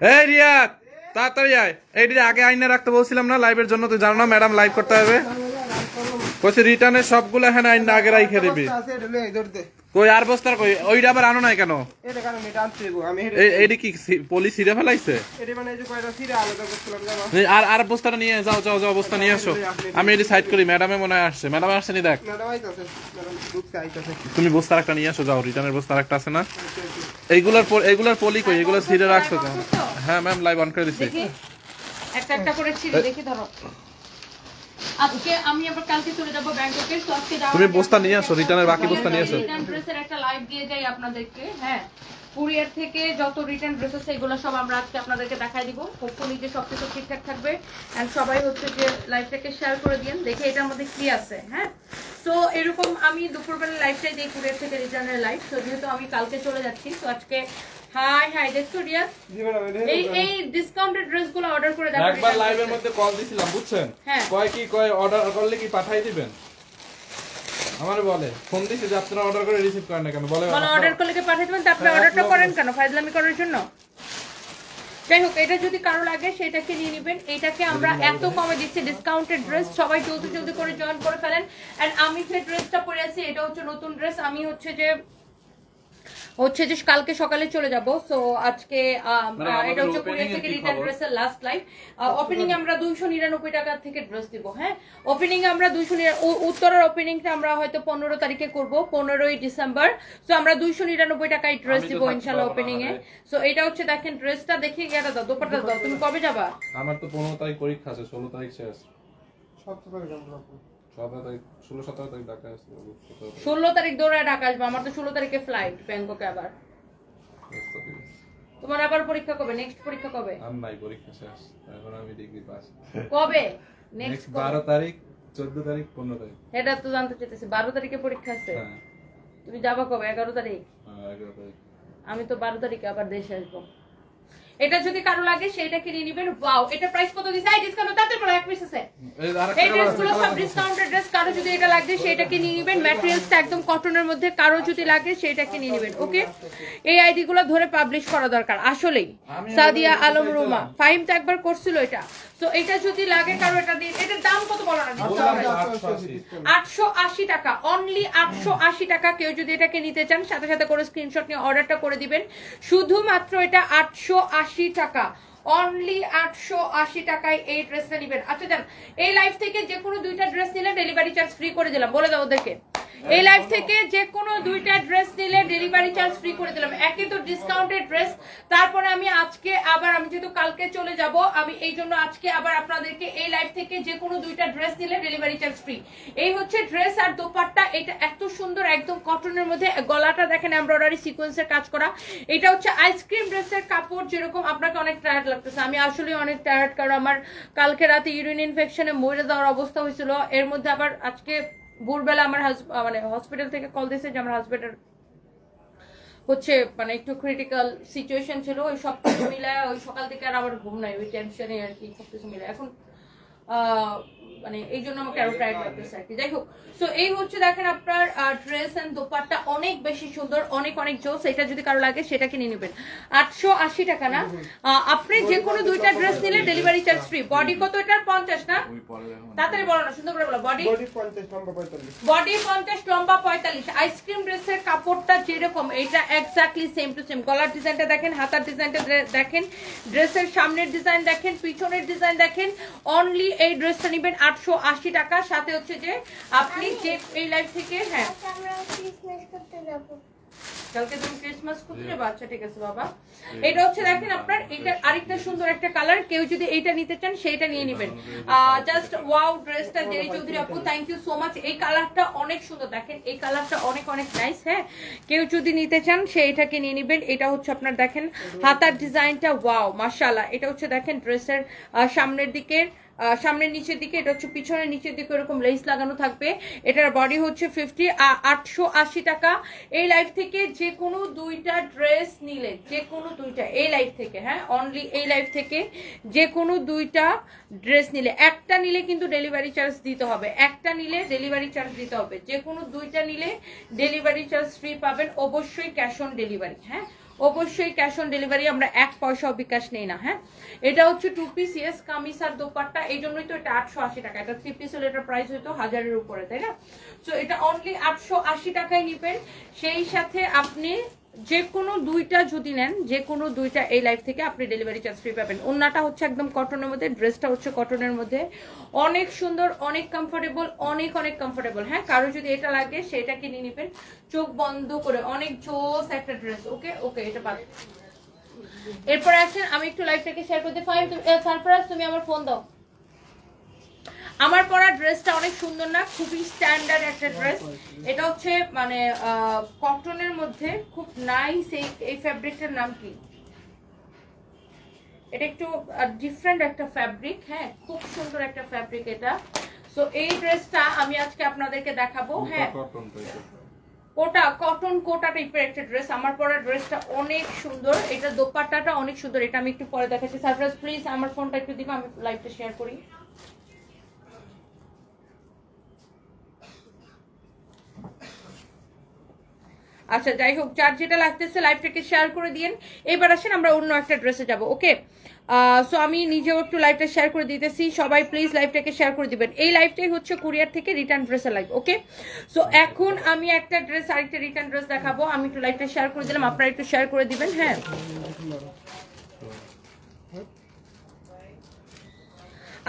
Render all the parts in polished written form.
এই রিয়াদ তাড়াতাড়ি আয়, এইটা আগে আইনা রাখতে বলছিলাম না লাইভের জন্য, তুই জানো না ম্যাডাম লাইভ করতে হবে কইছে, রিটার্নের সবগুলো এখানে আইনা আগে রাইখে দিবি। কই আর বস্তার কই ওইটা আবার আনো নাই কেন? এটা কারণ এটা আনতে দেব আমি। এইটা কি পুলিশ ছিঁড়ে ফেলাইছে? এটা মানে এই যে কয়টা ছিঁড়ে আলাদা করছিলাম জানো। আর বস্তাটা নিয়ে যাও যাও যাও, বস্তা নিয়ে আসো, আমি এটি সাইড করি। ম্যাডামে মনে হয় আসছে, ম্যাডাম আসছে নি দেখ। ম্যাডাম আইতাছে, ম্যাডাম দুধ আইতাছে। তুমি বস্তার একটা নিয়ে আসো যাও, রিটার্নের বস্তার একটা আছে না? এইগুলার পলি কই, এগুলো ছিঁড়ে রাখছো কেন? হ্যাঁ ম্যাম লাইভ অন করে দিছি। একটা একটা করে ছিঁড়ে দেখি ধরো। আজকে আমি আবার কালকে চলে যাব ব্যাংককে, তো আজকে যাওয়ার তুমি বস্তা নিয়ে আসো, রিটার্নের বাকি বস্তা নিয়ে আসো। রিটার্ন ড্রেসের একটা লাইভ দিয়ে যাই আপনাদেরকে। হ্যাঁ, কুরিয়ার থেকে যত রিটার্ন ড্রেস আছে এগুলো সব আমরা আজকে আপনাদেরকে দেখাই দিব। হোপফুলি যে সবকিছু ঠিকঠাক থাকবে এন্ড সবাই হচ্ছে যে লাইভটাকে শেয়ার করে দিন, দেখে এটার মধ্যে কি আছে। হ্যাঁ, তো এরকম আমি দুপুরবেলা লাইভটাই দিই কুরিয়ার থেকে রিটার্নের লাইভ। তো যেহেতু আমি কালকে চলে যাচ্ছি, তো আজকে হাই দেখছো রিয়াজ, এই ডিসকাউন্টেড ড্রেসগুলো অর্ডার করে দেখো। একবার লাইভের মধ্যে কল দিছিলাম বুঝছেন, কয় অর্ডার করলে কি পাঠাই দিবেন আমারে বলে, ফোন দিছি যে আপনারা অর্ডার করে রিসিভ করেন না কেন, বলে অর্ডার করলে কি পাঠাই দিবেন, তো আপনি অর্ডারটা করেন কেন ফাইজলামি করার জন্য? যাই হোক, এটা যদি কারো লাগে সেটাকে নিয়ে নেবেন। এটাকে আমরা এত কমে দিচ্ছি, ডিসকাউন্টেড ড্রেস, সবাই জলদি জলদি করে জয়েন করে ফেলেন। এন্ড আমি যে ড্রেসটা পরে আছি এটা হচ্ছে নতুন ড্রেস। আমি হচ্ছে যে কালকে সকালে চলে যাব। সো আজকে এটা হচ্ছে কুরিয়ার থেকে রিটার্ন ড্রেসের লাস্ট লাইভ। ওপেনিং আমরা 299 টাকা থেকে ড্রেস দিব। হ্যাঁ, ওপেনিং আমরা 200, উত্তরের ওপেনিংটা আমরা হয়তো 15 তারিখে করব, 15ই ডিসেম্বর। সো আমরা 299 টাকায় ড্রেস দিব ইনশাআল্লাহ ওপেনিং এ। সো এটা হচ্ছে দেখেন, ড্রেসটা দেখে গেটা দাও, দোপাট্টা দাও। তুমি কবে যাবা? আমার তো 15 তারিখ পরীক্ষা আছে, 16 তারিখ শেষ। 17 তারিখ আমরা 16-17 তারিখ ঢাকা আসবে। 16 তারিখ দৌড়ায় ঢাকা আসবে। আমার তো 16 তারিখে ফ্লাইট ব্যাংককে। আবার তোমার আবার পরীক্ষা কবে? নেক্সট পরীক্ষা কবে? আমার নাই, পরীক্ষা শেষ, এখন আমি ডিগ্রি পাস। কবে নেক্সট? 12 তারিখ, 14 তারিখ, 15 তারিখ। এটা তো জানতে চাইতেছি, 12 তারিখে পরীক্ষা আছে। হ্যাঁ। তুমি যাবা কবে? 11 তারিখ। হ্যাঁ 11 তারিখ। আমি তো 12 তারিখে আবার দেশে আসবো। এটা যদি কারো লাগে সেটা কিনে নেবেন। ওয়াও, এটা প্রাইস কত দিছে? আই ডিসকাউন্ট তাতে পড়া এক পিস আছে। এই ড্রেসগুলো সব ডিসকাউন্টেড ড্রেস। কারো যদি এটা লাগে সেটা কিনে নেবেন। ম্যাটেরিয়ালসটা একদম কটনের মধ্যে। কারো যদি লাগে সেটা কিনে নেবেন। ওকে, এই আইডি গুলো ধরে পাবলিশ করা দরকার আসলেই। সাদিয়া আলম রুমা ফাহিম তো একবার করছিল এটা। সো এটা যদি লাগে কারো, এটা দিন। এটার দাম কত বলো না? 880 টাকা, অনলি 880 টাকা। কেউ যদি এটাকে নিতে চান সাথে সাথে করে স্ক্রিনশট নিয়ে অর্ডারটা করে দিবেন। শুধুমাত্র এটা 880 টাকা, অনলি 880 টাকায় এই ড্রেসটা নেবেন। আচ্ছা জান, এই লাইভ থেকে যে কোনো দুইটা ড্রেস নিলে ডেলিভারি চার্জ ফ্রি করে দিলাম, বলে দাও ওদেরকে। এই লাইভ থেকে যে কোনো দুইটা ড্রেস নিলে ডেলিভারি চার্জ ফ্রি করে দিলাম। একে তো ডিসকাউন্টেড ড্রেস, তারপরে আমি আজকে আবার, আমি যেহেতু কালকে চলে যাব, আমি এই জন্য আজকে আবার আপনাদেরকে এই লাইভ থেকে যে কোনো দুইটা ড্রেস নিলে ডেলিভারি চার্জ ফ্রি। এই হচ্ছে ড্রেস আর দোপাট্টা। এটা এত সুন্দর, একদম কটনের মধ্যে। গলাটা দেখেন এমব্রয়ডারি সিকোয়েন্সের কাজ করা। এটা হচ্ছে আইসক্রিম ড্রেসের কাপড়। যেরকম আপনাকে অনেক টায়ার্ড লাগতেছে, আমি আসলে অনেক টায়ার্ড, কারণ আমার কালকে রাতে ইউরিন ইনফেকশনে মরে যাওয়ার অবস্থা হয়েছিল। এর মধ্যে আবার আজকে ভোরবেলা আমার মানে হসপিটাল থেকে কল দিয়েছে যে আমার হাজবেন্ডের হচ্ছে মানে একটু ক্রিটিক্যাল সিচুয়েশন ছিল। ওই সব কিছু মিলায় ওই সকাল থেকে আর আমার ঘুম নাই, ওই টেনশনে আর কি সবকিছু মিলায় এখন মানে এই জন্য আমাকে আরো টায়ার্ড লাগতেছে আর কি। যাই হোক, সো এই হচ্ছে দেখেন আপনার ড্রেস এন্ড দোপাট্টা অনেক বেশি সুন্দর, অনেক অনেক জোস। এটা যদি কারো লাগে সেটা কিনে নেবেন। 880 টাকা না? আপনি যে কোনো দুইটা ড্রেস নিলে ডেলিভারি চার্জ ফ্রি। বডি কত এটার? 50 না? তাড়াতাড়ি বলো না, সুন্দর করে বলো। বডি 50, লম্বা 45। বডি 50, লম্বা 45। আইসক্রিম ড্রেসের কাপড়টা যেরকম, এটা এক্স্যাক্টলি সেম টু সেম। গলার ডিজাইনটা দেখেন, হাতার ডিজাইনটা দেখেন, ড্রেসের সামনের ডিজাইন দেখেন, পিছনের ডিজাইন দেখেন। অনলি এই ড্রেসটা নেবেন 880 টাকা। সাথে হচ্ছে যে আপনি যে এই লাইফ থেকে, হ্যাঁ কালকে তুমি ক্রিসমাস করতে যাবে? আচ্ছা ঠিক আছে বাবা। এটা হচ্ছে দেখেন আপনার, এটা আরেকটা সুন্দর একটা কালার। কেউ যদি এইটা নিতে চান সেইটা নিয়ে নেবেন। জাস্ট ওয়াও ড্রেসটা জেরি চৌধুরী আপু, থ্যাংক ইউ সো মাচ। এই কালারটা অনেক সুন্দর, দেখেন এই কালারটা অনেক অনেক নাইস। হ্যাঁ, কেউ যদি নিতে চান সেইটাকে নিয়ে নেবেন। এটা হচ্ছে আপনার দেখেন হাতার ডিজাইনটা, ওয়াও মাশাআল্লাহ। এটা হচ্ছে দেখেন ড্রেসের সামনের দিকের, সামনের নিচের দিকে, এটা হচ্ছে পিছনের নিচের দিকে এরকম লেস লাগানো থাকবে। এটার বডি হচ্ছে 50, 880 টাকা। এই লাইফ থেকে যে কোনো দুইটা ড্রেস নিলে, যে কোনো দুইটা এই লাইফ থেকে, হ্যাঁ অনলি এই লাইফ থেকে যে কোনো দুইটা ড্রেস নিলে, একটা নিলে কিন্তু ডেলিভারি চার্জ দিতে হবে, একটা নিলে ডেলিভারি চার্জ দিতে হবে। যে কোনো দুইটা নিলে ডেলিভারি চার্জ ফ্রি পাবেন, অবশ্যই ক্যাশ অন ডেলিভারি। হ্যাঁ, অবশ্যই ক্যাশ অন ডেলিভারি, আমরা 1 পয়সাও বিকাশ নেই না। হ্যাঁ, এটা হচ্ছে 2 পিস ইয়েস কামিজ আর দোপাট্টা, এই জন্যই তো এটা 880 টাকা। এটা 3 পিস হলে এটার প্রাইস হতো 1000-এর উপরে, তাই না? সো এটা অনলি 880 টাকায় নেবেন। সেই সাথে আপনি যে কোনো দুইটা যদি নেন, যে কোনো দুইটা এই লাইফ থেকে আপনি ডেলিভারি চার্জ ফ্রি পাবেন। ওন্নাটা হচ্ছে একদম কটনের মধ্যে, ড্রেসটা হচ্ছে কটনের মধ্যে, অনেক সুন্দর, অনেক কমফোর্টেবল, অনেক অনেক কমফোর্টেবল। হ্যাঁ, কারো যদি এটা লাগে সেটা কিনে নেবেন চোখ বন্ধ করে, অনেক জোস একটা ড্রেস। ওকে ওকে, এটা পাবে। এরপরে আছেন, আমি একটু লাইভটাকে শেয়ার করতে পারি। সারফরাজ তুমি আমার ফোন দাও। আমার পরা ড্রেসটা অনেক সুন্দর না, খুবই স্ট্যান্ডার্ড একটা ড্রেস। এটা হচ্ছে মানে কটনের মধ্যে খুব নাইস। এই ফ্যাব্রিকটার নাম কি? এটা একটু ডিফারেন্ট একটা ফ্যাব্রিক। হ্যাঁ, খুব সুন্দর একটা ফ্যাব্রিক এটা। সো এই ড্রেসটা আমি আজকে আপনাদেরকে দেখাবো। হ্যাঁ, কোটা, কটন কোটা টাইপের একটা ড্রেস। আমার পরা ড্রেসটা অনেক সুন্দর, এটা দোপাট্টাটা অনেক সুন্দর। এটা আমি একটু পরে দেখাচ্ছি। সারপ্রাইজ প্লিজ আমার ফোনটা একটু দিবা, আমি লাইভটা শেয়ার করি। আচ্ছা, যাই হোক, যার যেটা লাগতেছে লাইভটাকে শেয়ার করে দিন। এবার আসেন আমরা অন্য একটা ড্রেসে যাব। ওকে, সো আমি নিজেও একটু লাইভটা শেয়ার করে দিতেছি। সবাই প্লিজ লাইভটাকে শেয়ার করে দিবেন। এই লাইভটাই হচ্ছে কুরিয়ার থেকে রিটার্ন ড্রেসের লাইভ। ওকে, সো এখন আমি একটা ড্রেস, আরেকটা রিটার্ন ড্রেস দেখাবো। আমি একটু লাইভটা শেয়ার করে দিলাম, আপনারা একটু শেয়ার করে দিবেন। হ্যাঁ,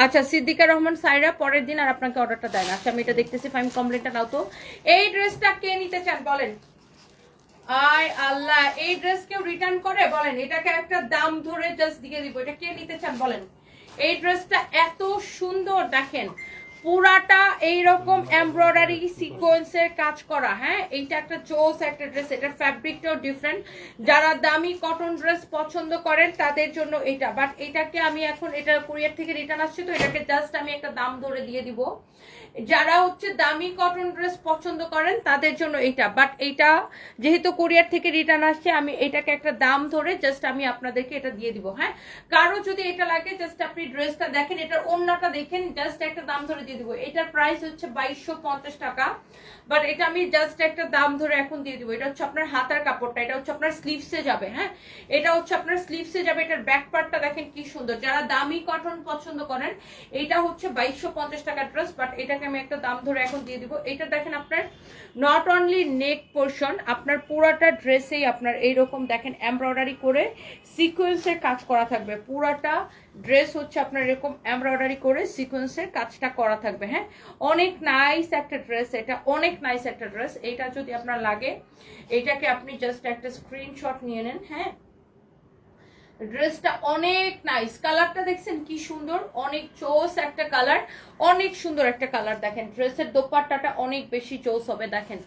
আচ্ছা, সিদ্দিকা রহমান সাইরা পরের দিন আর আপনাকে অর্ডারটা দেয় না। আচ্ছা, আমি এটা দেখতেছি। ফাইন, কমপ্লেনটা নাও তো। এই ড্রেসটা কে নিতে চান বলেন? আয় আল্লাহ, এই ড্রেস কেউ রিটার্ন করে বলেন? এটাকে একটা দাম ধরে জাস্ট দিয়ে দিব। এটা কে নিতে চান বলেন? এই ড্রেসটা এত সুন্দর, দেখেন পুরাটা এইরকম এমব্রয়ডারি সিকোয়েন্সের কাজ করা। হ্যাঁ, এইটা একটা জোস একটা ড্রেস। এটার ফ্যাব্রিকটাও ডিফারেন্ট। যারা দামি কটন ড্রেস পছন্দ করেন তাদের জন্য এটা। বাট এটাকে আমি এখন, এটা কুরিয়ার থেকে রিটার্ন আসছে তো এটাকে জাস্ট আমি একটা দাম ধরে দিয়ে দিব। যারা হচ্ছে দামি কটন ড্রেস পছন্দ করেন তাদের জন্য এটা। বাট এটা যেহেতু কুরিয়ার থেকে রিটার্ন আসছে, আমি এটাকে একটা দাম ধরে জাস্ট আমি আপনাদেরকে এটা দিয়ে দিব। হ্যাঁ, কারো যদি এটা লাগে জাস্ট আপনি ড্রেসটা দেখেন, এটার ওন্নাটা দেখেন, জাস্ট একটা দাম ধরে দিয়ে দিব। এটার প্রাইস হচ্ছে 2250 টাকা। বাট এটা আমি জাস্ট একটা দাম ধরে এখন দিয়ে দিব। এটা হচ্ছে আপনার হাতার কাপড়টা, এটা হচ্ছে আপনার স্লিভসে যাবে। হ্যাঁ, এটা হচ্ছে আপনার স্লিভসে যাবে। এটার ব্যাক পার্টটা দেখেন কি সুন্দর। যারা দামি কটন পছন্দ করেন, এটা হচ্ছে 2250 টাকা ড্রেস। বাট এটাকে আমি একটা দাম ধরে এখন দিয়ে দিব। এটা দেখেন আপনার নট অনলি নেক পোর্শন, আপনার পুরাটা ড্রেসেই আপনার এইরকম দেখেন এমব্রয়ডারি করে সিকোয়েন্সের কাজ করা থাকবে। পুরাটা ড্রেস হচ্ছে আপনার এরকম এমব্রয়ডারি করে সিকোয়েন্সের কাজটা করা থাকবে। হ্যাঁ, অনেক নাইস একটা ড্রেস, এটা অনেক নাইস একটা ড্রেস। এটা যদি আপনার লাগে, এটাকে আপনি জাস্ট একটা স্ক্রিনশট নিয়ে নেন। হ্যাঁ, ড্রেসটা অনেক নাইস। কালারটা দেখছেন কি সুন্দর, অনেক চোস একটা কালার, অনেক সুন্দর একটা কালার। দেখেন ড্রেসের দোপাট্টাটা অনেক বেশি চোস হবে। দেখেন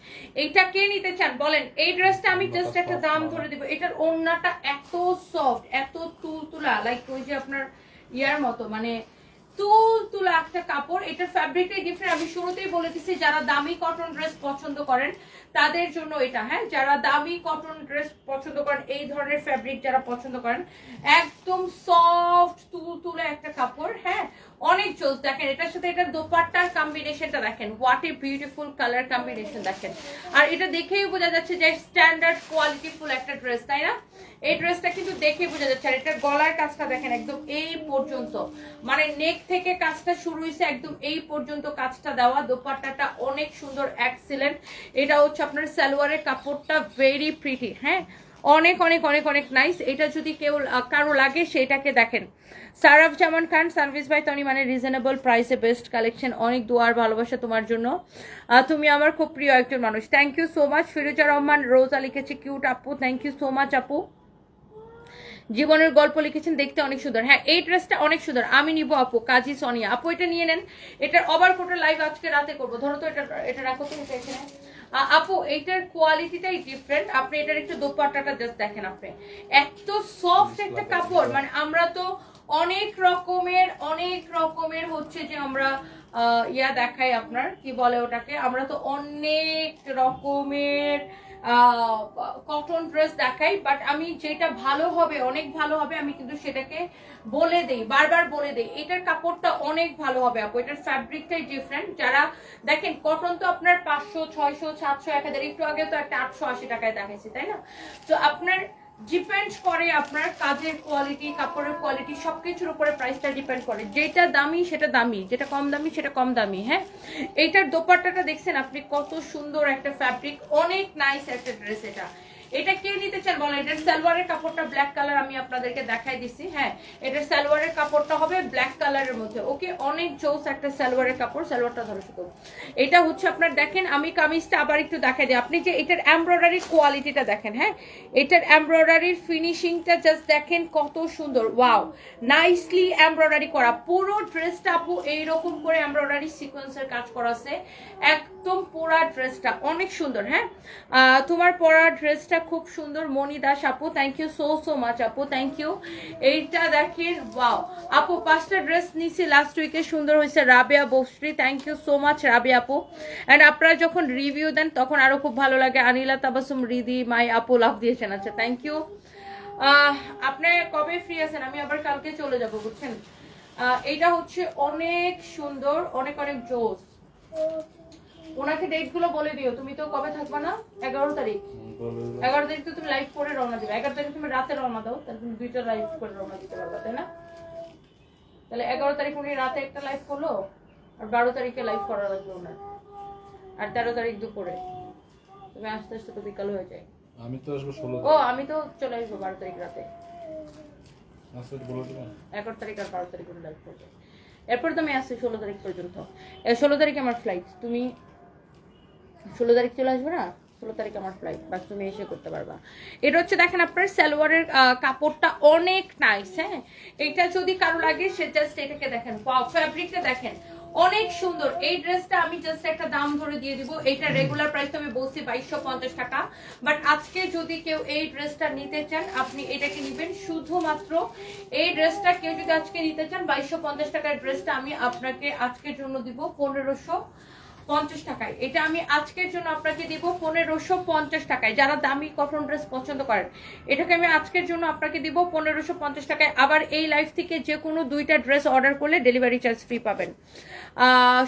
এইটা কে নিতে চান বলেন? এই ড্রেসটা আমি জাস্ট একটা দাম ধরে দিব। এটার ওড়নাটা এত সফট, এত তুলতুলা, লাইক ওই যে আপনার ইয়ার মতো, মানে তুলা একটা কাপড়। এটার ফ্যাব্রিকটাই ডিফারেন্ট। আমি শুরুতেই বলে দিচ্ছি, যারা দামি কটন ড্রেস পছন্দ করেন তাদের জন্য এটা। হ্যাঁ, যারা দামি কটন ড্রেস পছন্দ করেন, এই ধরনের ফ্যাব্রিক যারা পছন্দ করেন, একদম সফট তুলে একটা কাপড়। হ্যাঁ, অনেক চোস। দেখেন এটার সাথে এটার দোপাট্টার কম্বিনেশনটা দেখেন, what a beautiful colour combination দেখেন। আর এটা দেখেই বোঝা যাচ্ছে যে স্ট্যান্ডার্ড কোয়ালিটিফুল একটা ড্রেস, তাই না? এই ড্রেসটা কিন্তু দেখে বোঝা যাচ্ছে। আর এটার গলার কাজটা দেখেন একদম এই পর্যন্ত, মানে নেক থেকে কাজটা শুরু হয়েছে একদম এই পর্যন্ত কাজটা দেওয়া। দোপাট্টাটা অনেক সুন্দর, এক্সিলেন্ট। এটা হচ্ছে আপনার সালোয়ারের কাপড়টা ভেরি প্রিটি। হ্যাঁ, অনেক অনেক অনেক অনেক নাইস। এটা যদি কেউ কারো লাগে সেটাকে দেখেন। সারাফ জামান খান, সার্ভিস বাই তনি, মানে রিজনেবল প্রাইসে বেস্ট কালেকশন। অনেক দোয়ার ভালোবাসা তোমার জন্য, তুমি আমার খুব প্রিয় একজন মানুষ। Thank you so much. Firoza Rahman Roza লিখেছে কিউট আপু, থ্যাংক ইউ সো মাচ আপু। জীবনের গল্প লিখেছেন, দেখতে অনেক সুন্দর। হ্যাঁ, এই ড্রেসটা অনেক সুন্দর, আমি নিব আপু। কাজী সোনিয়া আপু, এটা নিয়ে নেন। এটার ওভারকোটের লাইভ আজকে রাতে করবো। ধরো তো এটা রাখো তো এখানে। আপু এইটার কোয়ালিটিটাই ডিফারেন্ট। আপনি এটার একটু দোপাট্টাটা জাস্ট দেখেন, আপনি এত সফট একটা কাপড়। মানে আমরা তো অনেক রকমের হচ্ছে যে আমরা ইয়া দেখাই, আপনার কি বলে ওটাকে, আমরা তো অনেক রকমের কটন ড্রেস দেখাই। বাট আমি যেটা ভালো হবে, অনেক ভালো হবে, আমি কিন্তু সেটাকে বলে দেই, বারবার বলে দেই এটার কাপড়টা অনেক ভালো হবে আপু। এটার ফ্যাব্রিকটাই ডিফারেন্ট। যারা দেখেন কটন তো আপনার 500, 600, 700, 1000, একটু আগে তো একটা 880 টাকায় দেখাইছি, তাই না? তো আপনার ডিপেন্ড করে আপনার কাজের কোয়ালিটি, কাপড়ের কোয়ালিটি, সবকিছুর উপরে প্রাইসটা ডিপেন্ড করে। যেটা দামি সেটা দামি, যেটা কম দামি সেটা কম দামি। হ্যাঁ, এইটার দোপাট্টাটা দেখছেন আপনি, কত সুন্দর একটা ফ্যাব্রিক, অনেক নাইস একটা ড্রেস। এটা কে নিতে চান বলেন? এটার সালোয়ারের কাপড়টা ব্ল্যাক কালার, আমি আপনাদেরকে দেখাই দিচ্ছি। হ্যাঁ, এটার সালোয়ারের কাপড়টা হবে ব্ল্যাক কালারের মধ্যে। ওকে, অনেক জোস একটা সালোয়ারের কাপড়। সালোয়ারটা ধরো শুধু, এটা হচ্ছে আপনার, দেখেন আমি কামিজটা আবার একটু দেখাই দিই। আপনি যে এটার এমব্রয়ডারি কোয়ালিটিটা দেখেন, হ্যাঁ এটার এমব্রয়ডারির ফিনিশিংটা জাস্ট দেখেন কত সুন্দর। ওয়াও, নাইসলি এমব্রয়ডারি করা পুরো ড্রেসটা আপু, এইরকম করে এমব্রয়ডারি সিকোয়েন্সের কাজ করা আছে একদম পুরা ড্রেসটা, অনেক সুন্দর। হ্যাঁ, তোমার পরা ড্রেসটা খুব সুন্দর। মনি দাস আপু, thank you so so much আপু, থ্যাংক ইউ। এইটা দেখেন, ওয়াও আপু, 5টা ড্রেস নিছি লাস্ট উইকে, সুন্দর হয়েছে। রাবিয়া বস্ত্রী, thank you so much Rabia আপু। অ্যান্ড আপনারা যখন রিভিউ দেন তখন আরো খুব ভালো লাগে। আনিলা তাবাসুম রিদি মাই আপু লাভ দিয়েছেন, আচ্ছা থ্যাংক ইউ। আপনি কবে ফ্রি আছেন? আমি আবার কালকে চলে যাব, বুঝছেন। এইটা হচ্ছে অনেক সুন্দর, অনেক অনেক জোস। ওনাকে ডেট গুলো বলে দিও। তুমি তো কবে থাকবা না? 11 তারিখ। 11 তারিখ তো তুমি লাইভ করে রওনা দিবে। 11 তারিখ তুমি রাতে রওনা দাও, তাহলে তুমি 2টা লাইভ করে রওনা দিতে পারবা, তাই না? তাহলে 11 তারিখ উনি রাতে একটা লাইভ করলো, আর 12 তারিখে লাইভ করা লাগবে ওনার, আর 13 তারিখ দুপুরে। তুমি আস্তে আস্তে তো বিকাল হয়ে যায়। আমি তো আসবো 16। ও, আমি তো চলে আসবো 12 তারিখ রাতে। 11 তারিখ আর 12 তারিখ লাইভ করবে। এরপর তো আমি আসছি 16 তারিখ পর্যন্ত। 16 তারিখে আমার ফ্লাইট। তুমি 16 তারিখ চলে আসবে না? 16 তারিখ আমার ফ্লাইট, বাস তুমি এসে করতে পারবা। এটা হচ্ছে দেখেন আপনার সালোয়ারের কাপড়টা অনেক নাইস। হ্যাঁ, এটা যদি কারো লাগে সে জাস্ট এটাকে দেখেন, ফ্যাব্রিকটা দেখেন অনেক সুন্দর। এই ড্রেসটা আমি জাস্ট একটা দাম ধরে দিয়ে দিব। এটা রেগুলার প্রাইস তো আমি বলছি 2250 টাকা, বাট আজকে যদি কেউ এই ড্রেসটা নিতে চান আপনি এটাকে নেবেন। শুধুমাত্র এই ড্রেসটা কেউ যদি আজকে নিতে চান 2250 টাকার ড্রেসটা আমি আপনাকে আজকের জন্য দিব 1550 টাকায়। এটা আমি আজকের জন্য আপনাকে দিব 1550 টাকায়। যারা দামি কটন ড্রেস পছন্দ করেন, এটাকে আমি আজকের জন্য আপনাকে দিব 1550 টাকায়। আবার এই লাইফ থেকে যে কোনো 2টা ড্রেস অর্ডার করলে ডেলিভারি চার্জ ফ্রি পাবেন।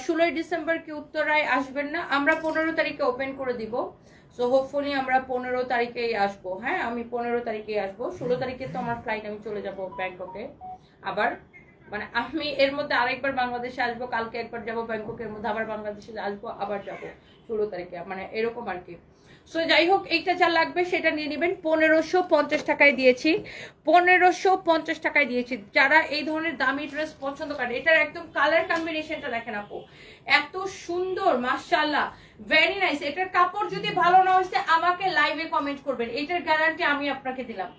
16 ডিসেম্বর কি উত্তরায় আসবেন না? আমরা 15 তারিখে ওপেন করে দিব। সো হোপফুলি আমরা 15 তারিখেই আসবো। হ্যাঁ, আমি 15 তারিখেই আসবো। 16 তারিখে তো আমার ফ্লাইট, আমি চলে যাব ব্যাংককে। আবার মানে আমি এর মধ্যে আরেকবার বাংলাদেশে আসবো, কালকে একবার যাবো ব্যাংককের মধ্যে, আবার বাংলাদেশে আসবো, আবার যাবো 16 তারিখে, মানে এরকম আর কি। সো যাই হোক, এইটা যা লাগবে সেটা নিয়ে নেবেন। 1550 টাকায় দিয়েছি, 1550 টাকায় দিয়েছি। যারা এই ধরনের দামি ড্রেস পছন্দ করেন, এটার একদম কালার কম্বিনেশনটা দেখেন আপু, এত সুন্দর, মাশাআল্লাহ, ভেরি নাইস। এটার কাপড় যদি ভালো না হয়েছে আমাকে লাইভে কমেন্ট করবেন, এটার গ্যারান্টি আমি আপনাকে দিলাম।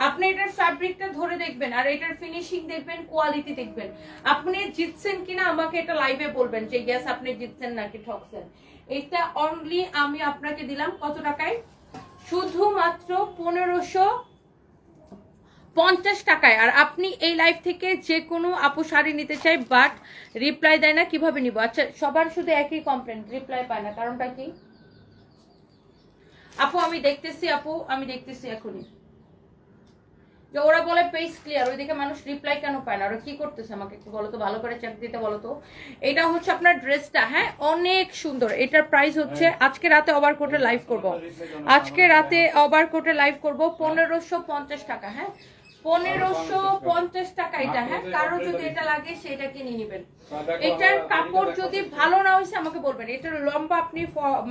আপনি এটার ফ্যাব্রিকটা ধরে দেখবেন, আর এটার ফিনিশিং দেখবেন, কোয়ালিটি দেখবেন। আপনি জিতছেন কিনা আমাকে এটা লাইভে বলবেন যে ইয়েস আপনি জিতছেন নাকি ঠকছেন। এটা অনলি আমি আপনাকে দিলাম কত টাকায়? শুধুমাত্র 1550 টাকায়। আর আপনি এই লাইভ থেকে যে কোনো আপু শাড়ি নিতে চাই, বাট রিপ্লাই দেয় না, কিভাবে নিব? আচ্ছা, সবার শুধু একই কমপ্লেন, রিপ্লাই পায় না, কারণটা কি আপু? আমি দেখতেছি আপু, আমি দেখতেছি এখনই যে ওরা বলে পেজ ক্লিয়ার, ওই দিকে মানুষ রিপ্লাই কেন পায় না? ওরা কি করতেছে আমাকে একটু বলো তো, ভালো করে চেক দিতে বলো তো। এটা হচ্ছে আপনার ড্রেসটা, হ্যাঁ অনেক সুন্দর। এটার প্রাইস হচ্ছে, আজকে রাতে ওভারকোটে লাইভ করব, আজকে রাতে ওভারকোটে লাইভ করব 1550 টাকা। হ্যাঁ, 1550 টাকা এটা। হ্যাঁ, কারো যদি এটা লাগে সেটা কিনে নেবেন। এটার কাপড় যদি ভালো না হয়েছে আমাকে বলবেন। এটার লম্বা আপনি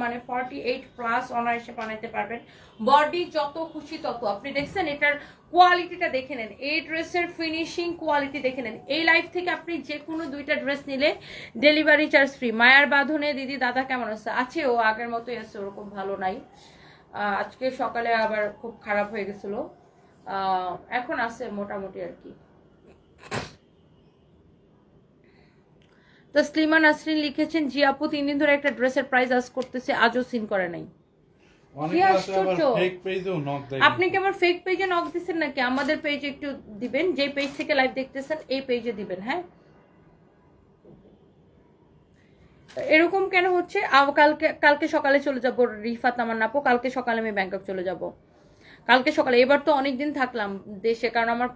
মানে 48 প্লাস অনায়াসে বানাইতে পারবেন। বডি যত খুশি তত। আপনি দেখছেন এটার কোয়ালিটিটা দেখে নেন, এই ড্রেসের ফিনিশিং কোয়ালিটি দেখে নেন। এই লাইফ থেকে আপনি যে কোনো 2টা ড্রেস নিলে ডেলিভারি চার্জ ফ্রি। মায়ার বাঁধনে দিদি দাদা কেমন আছে? ও আগের মতোই আছে, ওরকম ভালো নাই। আজকে সকালে আবার খুব খারাপ হয়ে গেছিল, এখন আছে মোটামুটি আর কি। তসলিমা নাসরিন লিখেছেন, জি আপু 3 দিন ধরে একটা ড্রেসের প্রাইস আজ করতেছে, আজও সিন করে নাই। আপনি কি আমার ফেক পেজে নক দিচ্ছেন নাকি? আমাদের পেজে একটু দিবেন, যে পেজ থেকে লাইভ দেখতেছেন এই পেজে দিবেন। হ্যাঁ, এরকম কেন হচ্ছে? কালকে সকালে চলে যাব রিফাত আমার নাপো, কালকে সকালে আমি ব্যাংকক চলে যাব, কালকে সকালে। এবার তো অনেকদিন থাকলাম দেশে, কারণ আমার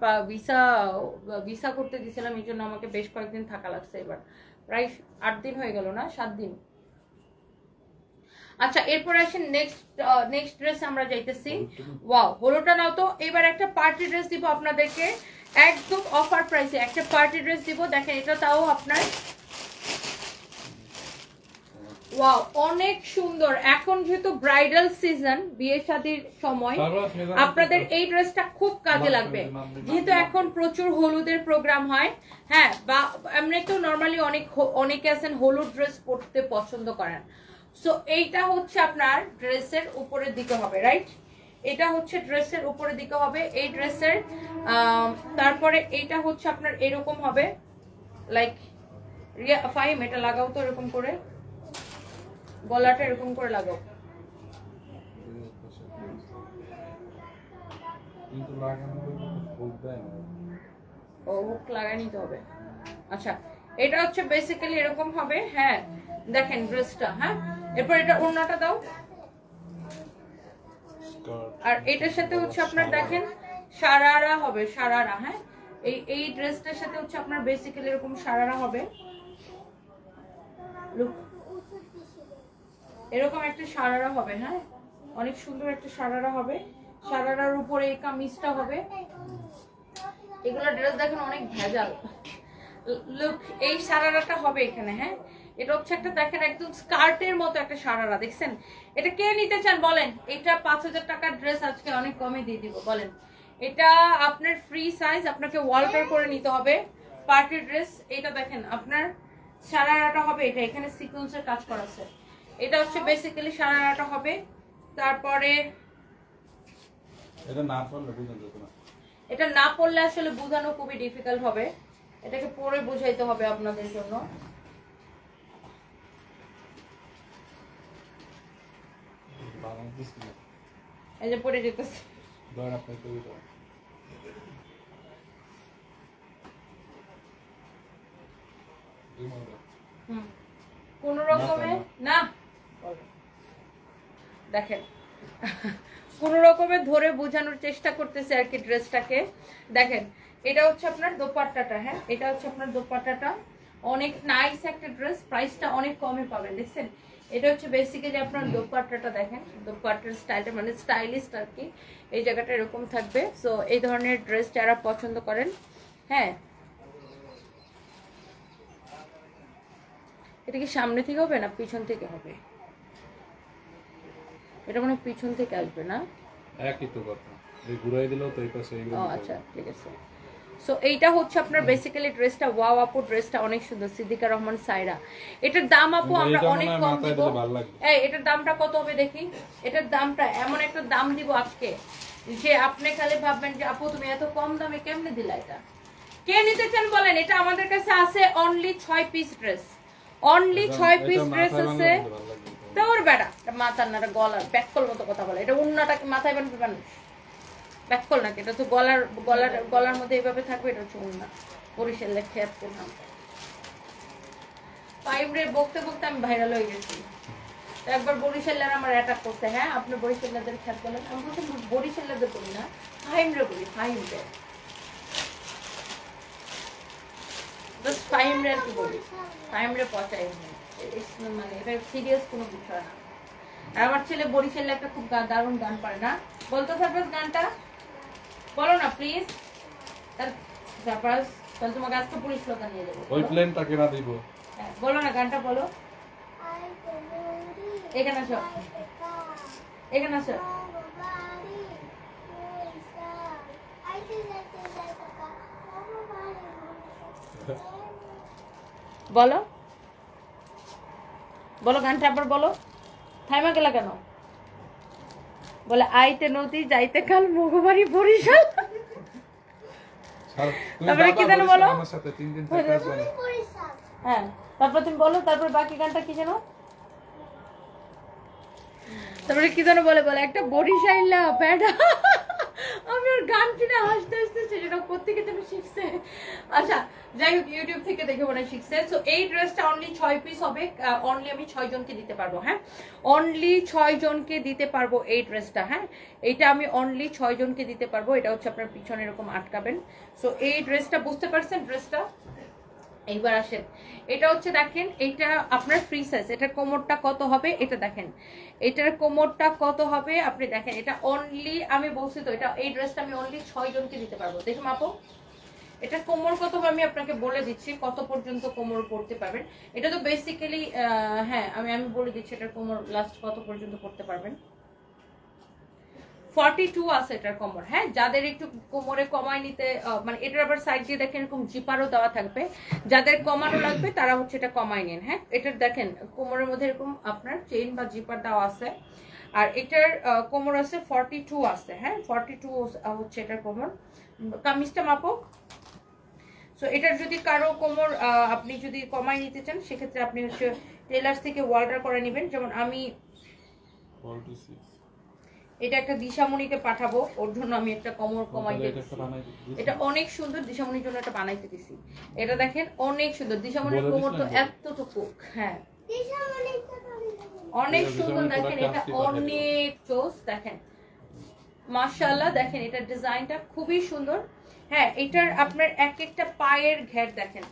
ভিসা করতে দিয়েছিলাম, এই জন্য আমাকে বেশ কয়েকদিন থাকা লাগছে। এবার প্রায় 8 দিন হয়ে গেল, না 7 দিন। আচ্ছা এরপরে আসেন নেক্সট ড্রেস আমরা যাইতেছি। ওয়াও, হলোটা নাও তো। এবার একটা পার্টি ড্রেস দিব আপনাদেরকে একদম অফার প্রাইসে, একটা পার্টি ড্রেস দিব। দেখেন এটা তাও আপনার ওয়াও অনেক সুন্দর। এখন যেহেতু ব্রাইডাল সিজন, বিয়ে শাদীর সময়, আপনাদের এই ড্রেসটা খুব কাজে লাগবে। যেহেতু এখন প্রচুর হলুদের প্রোগ্রাম হয়, হ্যাঁ, বা এমনি তো নর্মালি অনেকে আছেন হলুদ ড্রেস পরতে পছন্দ করেন। সো এইটা হচ্ছে আপনার ড্রেসের উপরের দিকে হবে, রাইট? এটা হচ্ছে ড্রেসের উপরের দিকে হবে এই ড্রেসের। তারপরে এইটা হচ্ছে আপনার এরকম হবে, লাইক ফাহিম এটা লাগাও তো এরকম করে, গলাটা এরকম করে লাগাও। ও হুক লাগাই নিতে হবে। আচ্ছা এটা হচ্ছে বেসিক্যালি এরকম হবে, হ্যাঁ দেখেন ড্রেসটা। হ্যাঁ এরপর এটা ওড়নাটা দাও। আর এটার সাথে হচ্ছে আপনার দেখেন সারারা হবে, সারারা। হ্যাঁ এই ড্রেসটার সাথে হচ্ছে আপনার বেসিক্যালি এরকম সারারা হবে। লুক এরকম একটা সারারা হবে, হ্যাঁ অনেক সুন্দর একটা সারারা হবে। সারারার উপরে এই কামিজটা হবে। এগুলো ড্রেস দেখেন অনেক ভেজাল। লুক এই সারারাটা হবে এখানে। হ্যাঁ এটা হচ্ছে একটা দেখেন একদম স্কার্টের মতো একটা সারারা, দেখছেন? এটা কে নিতে চান বলেন? এটা 5000 টাকার ড্রেস আজকে অনেক কমে দিয়ে দিব। বলেন এটা আপনার ফ্রি সাইজ, আপনাকে ওয়ালটার করে নিতে হবে। পার্টি ড্রেস এটা দেখেন আপনার সারারাটা হবে, এটা এখানে সিকোয়েন্সের কাজ করা আছে। এটা হচ্ছে বেসিক্যালি সারারাটা হবে। তারপরে এটা না পড়লে বুঝানো যেত না। এটা না পড়লে আসলে বোঝানো খুবই ডিফিকাল্ট হবে, এটাকে পরে বুঝাইতে হবে আপনাদের জন্য। এই যে পড়ে যেতেছে। কোন রকমে না দেখেন কোন রকমে ধরে বোঝানোর চেষ্টা করতেছে আর কি ড্রেসটাকে। দেখেন এটা হচ্ছে আপনার দোপাট্টাটা। হ্যাঁ এটা হচ্ছে আপনার দোপাট্টাটা, অনেক নাইস একটা ড্রেস, প্রাইসটা অনেক কমে পাবেন। দেখছেন এটা হচ্ছে বেসিক্যালি আপনার দোপাট্টাটা। দেখেন দোপাট্টার স্টাইলটা মানে স্টাইলিস্ট আর কি, এই জায়গাটা এরকম থাকবে। সো এই ধরনের ড্রেস যারা পছন্দ করেন, হ্যাঁ এটা কি সামনে থেকে হবে না পিছন থেকে হবে? এটা মানে পিছন থেকে আসবে না? একই তো কথা, এই ঘুরাই দিলেও তো এই পাশে এইগুলো। আচ্ছা ঠিক আছে। সো এইটা হচ্ছে আপনার বেসিক্যালি ড্রেসটা। ওয়াও আপু ড্রেসটা অনেক সুন্দর, সিদ্দিকা রহমান সাইরা। এটার দাম আপু আমরা অনেক কম দিব। এই এটার দামটা কত হবে দেখি? এটার দামটা এমন একটা দাম দিব আজকে যে আপনি খালি ভাববেন যে আপু তুমি এত কম দামে কেমনে দিলা। এটা কে নিতে চান বলেন? এটা আমাদের কাছে আছে only 6 piece dress, only 6 piece dress আছে। তোর বেটা মাথার না গলার ব্যাককল মতো কথা বলে। এটা উন্নাটাকে মাথায় বানবে মানুষ, ব্যাককল নাকি? এটা তো গলার গলার গলার মধ্যে এইভাবে থাকবে। এটা হচ্ছে উন্না। বরিশালে খেয়াল করলাম পাইমরে বকতে বকতে আমি ভাইরাল হয়ে গেছি। একবার বরিশালের আমার অ্যাটাক করতে। হ্যাঁ আপনি বরিশালের খেয়াল করলেন, আমি বলছি বরিশালের বলি না, ফাইমরে বলি। ফাইমরে বাস ফাইমরে আর কি বলি, ফাইমরে পচাই মানে এটা সিরিয়াস কোনো বিষয় না। আর আমার ছেলে বরিশালে একটা খুব দারুণ গান পারে না, বলতো সারপ্রাইজ গানটা বলো না প্লিজ। তার সারপ্রাইজ তাহলে তোমাকে আজকে পুলিশ লোকা নিয়ে যাবো। ওই প্লেনটা কেনা দিব। হ্যাঁ বলো না গানটা বলো। এখানে আসো, এখানে আসো। বলো বলো গানটা আবার বলো। থাইমা গেলা কেন? বলে আইতে নদী যাইতে কাল মগবাড়ি বরিশাল। তারপরে কি যেন বলো? হ্যাঁ তারপর তুমি বলো, তারপর বাকি গানটা কি যেন? তারপরে কি যেন বলে বলে একটা বরিশাইলা ব্যাডা। আমি ওর গান কিনে হাসতে হাসতে সেটা কোত্থেকে যেন শিখছে। আচ্ছা যাই হোক ইউটিউব থেকে দেখে মনে শিখছে। সো এই ড্রেসটা অনলি 6 পিস হবে, অনলি আমি 6 জনকে দিতে পারবো। হ্যাঁ অনলি 6 জনকে দিতে পারবো এই ড্রেসটা। হ্যাঁ এইটা আমি অনলি 6 জনকে দিতে পারবো। এটা হচ্ছে আপনার পিছনে এরকম আটকাবেন। সো এই ড্রেসটা বুঝতে পারছেন? ড্রেসটা এইবার আসেন, এটা হচ্ছে দেখেন, এটা আপনার ফ্রি সাইজ। এটার কোমরটা কত হবে এটা দেখেন, এটার কোমরটা কত হবে আপনি দেখেন। এটা অনলি, আমি বলছি তো এটা, এই ড্রেসটা আমি অনলি 6 জনকে দিতে পারবো। দেখুন আপু, এটা কোমর কত হবে আমি আপনাকে বলে দিচ্ছি, কত পর্যন্ত কোমর পড়তে পারবেন। এটা তো বেসিক্যালি হ্যাঁ আমি বলে দিচ্ছি এটার কোমর লাস্ট কত পর্যন্ত পড়তে পারবেন। 42 আছে এটার কোমর। হ্যাঁ, যাদের একটু কোমরে কমায় নিতে মানে এটার আবার সাইড দিয়ে দেখেন এরকম জিপারও দেওয়া থাকবে, যাদের কমানো লাগবে তারা হচ্ছে এটা কমায় নিন। হ্যাঁ, এটার দেখেন কোমরের মধ্যে এরকম আপনার চেইন বা জিপার দেওয়া আছে। আর এটার কোমর আছে 42 আছে। হ্যাঁ, 42 হচ্ছে এটার কোমর। কামিজটা মাপক। সো এটার যদি কারো কোমর আপনি যদি কমায় নিতে চান সেক্ষেত্রে আপনি হচ্ছে টেলার্স থেকে অর্ডার করে নেবেন। যেমন আমি 46 এটা একটা দিশামণিকে পাঠাবো, ওর জন্য আমি একটা কোমর কমাইতে দিছি। এটা অনেক সুন্দর, দিশামণির জন্য এটা বানাইতে দিছি। এটা দেখেন অনেক সুন্দর, দিশামণির কোমর তো এতটুকু। হ্যাঁ অনেক সুন্দর, দেখেন এটা অনেক চোস, দেখেন মাশাআল্লাহ, দেখেন এটার ডিজাইনটা খুবই সুন্দর। হ্যাঁ, এটার আপনার এক একটা পায়ের ঘের দেখেন,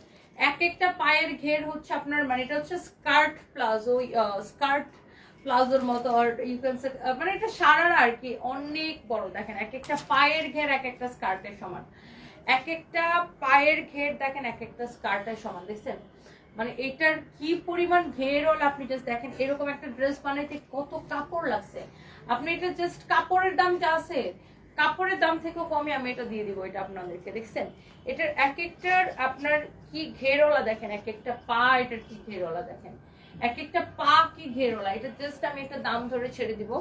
এক একটা পায়ের ঘের হচ্ছে আপনার, মানে এটা হচ্ছে স্কার্ট প্লাজো, স্কার্ট প্লাজোর মতো, আর ইউ ক্যান সে মানে এটা সারারা আর কি অনেক বড়। দেখেন এক একটা পায়ের ঘের এক একটা স্কার্টের সমান, এক একটা পায়ের ঘের দেখেন এক একটা স্কার্টের সমান। দেখছেন মানে এটার কি পরিমাণ ঘেরল, আপনি জাস্ট দেখেন। এরকম একটা ড্রেস বানাইতে কত কাপড় লাগছে, আপনি এটা জাস্ট কাপড়ের দাম যা আছে কাপড়ের দাম থেকেও কমে আমি এটা দিয়ে দিব এটা আপনাদেরকে। দেখছেন এটার এক একটার আপনার কি ঘেরওয়ালা দেখেন, এক একটা পা এটার কি ঘেরওয়ালা দেখেন, এক একটা পা কি ঘেরওয়ালা। এটা জাস্ট আমি একটা দাম ধরে ছেড়ে দিব।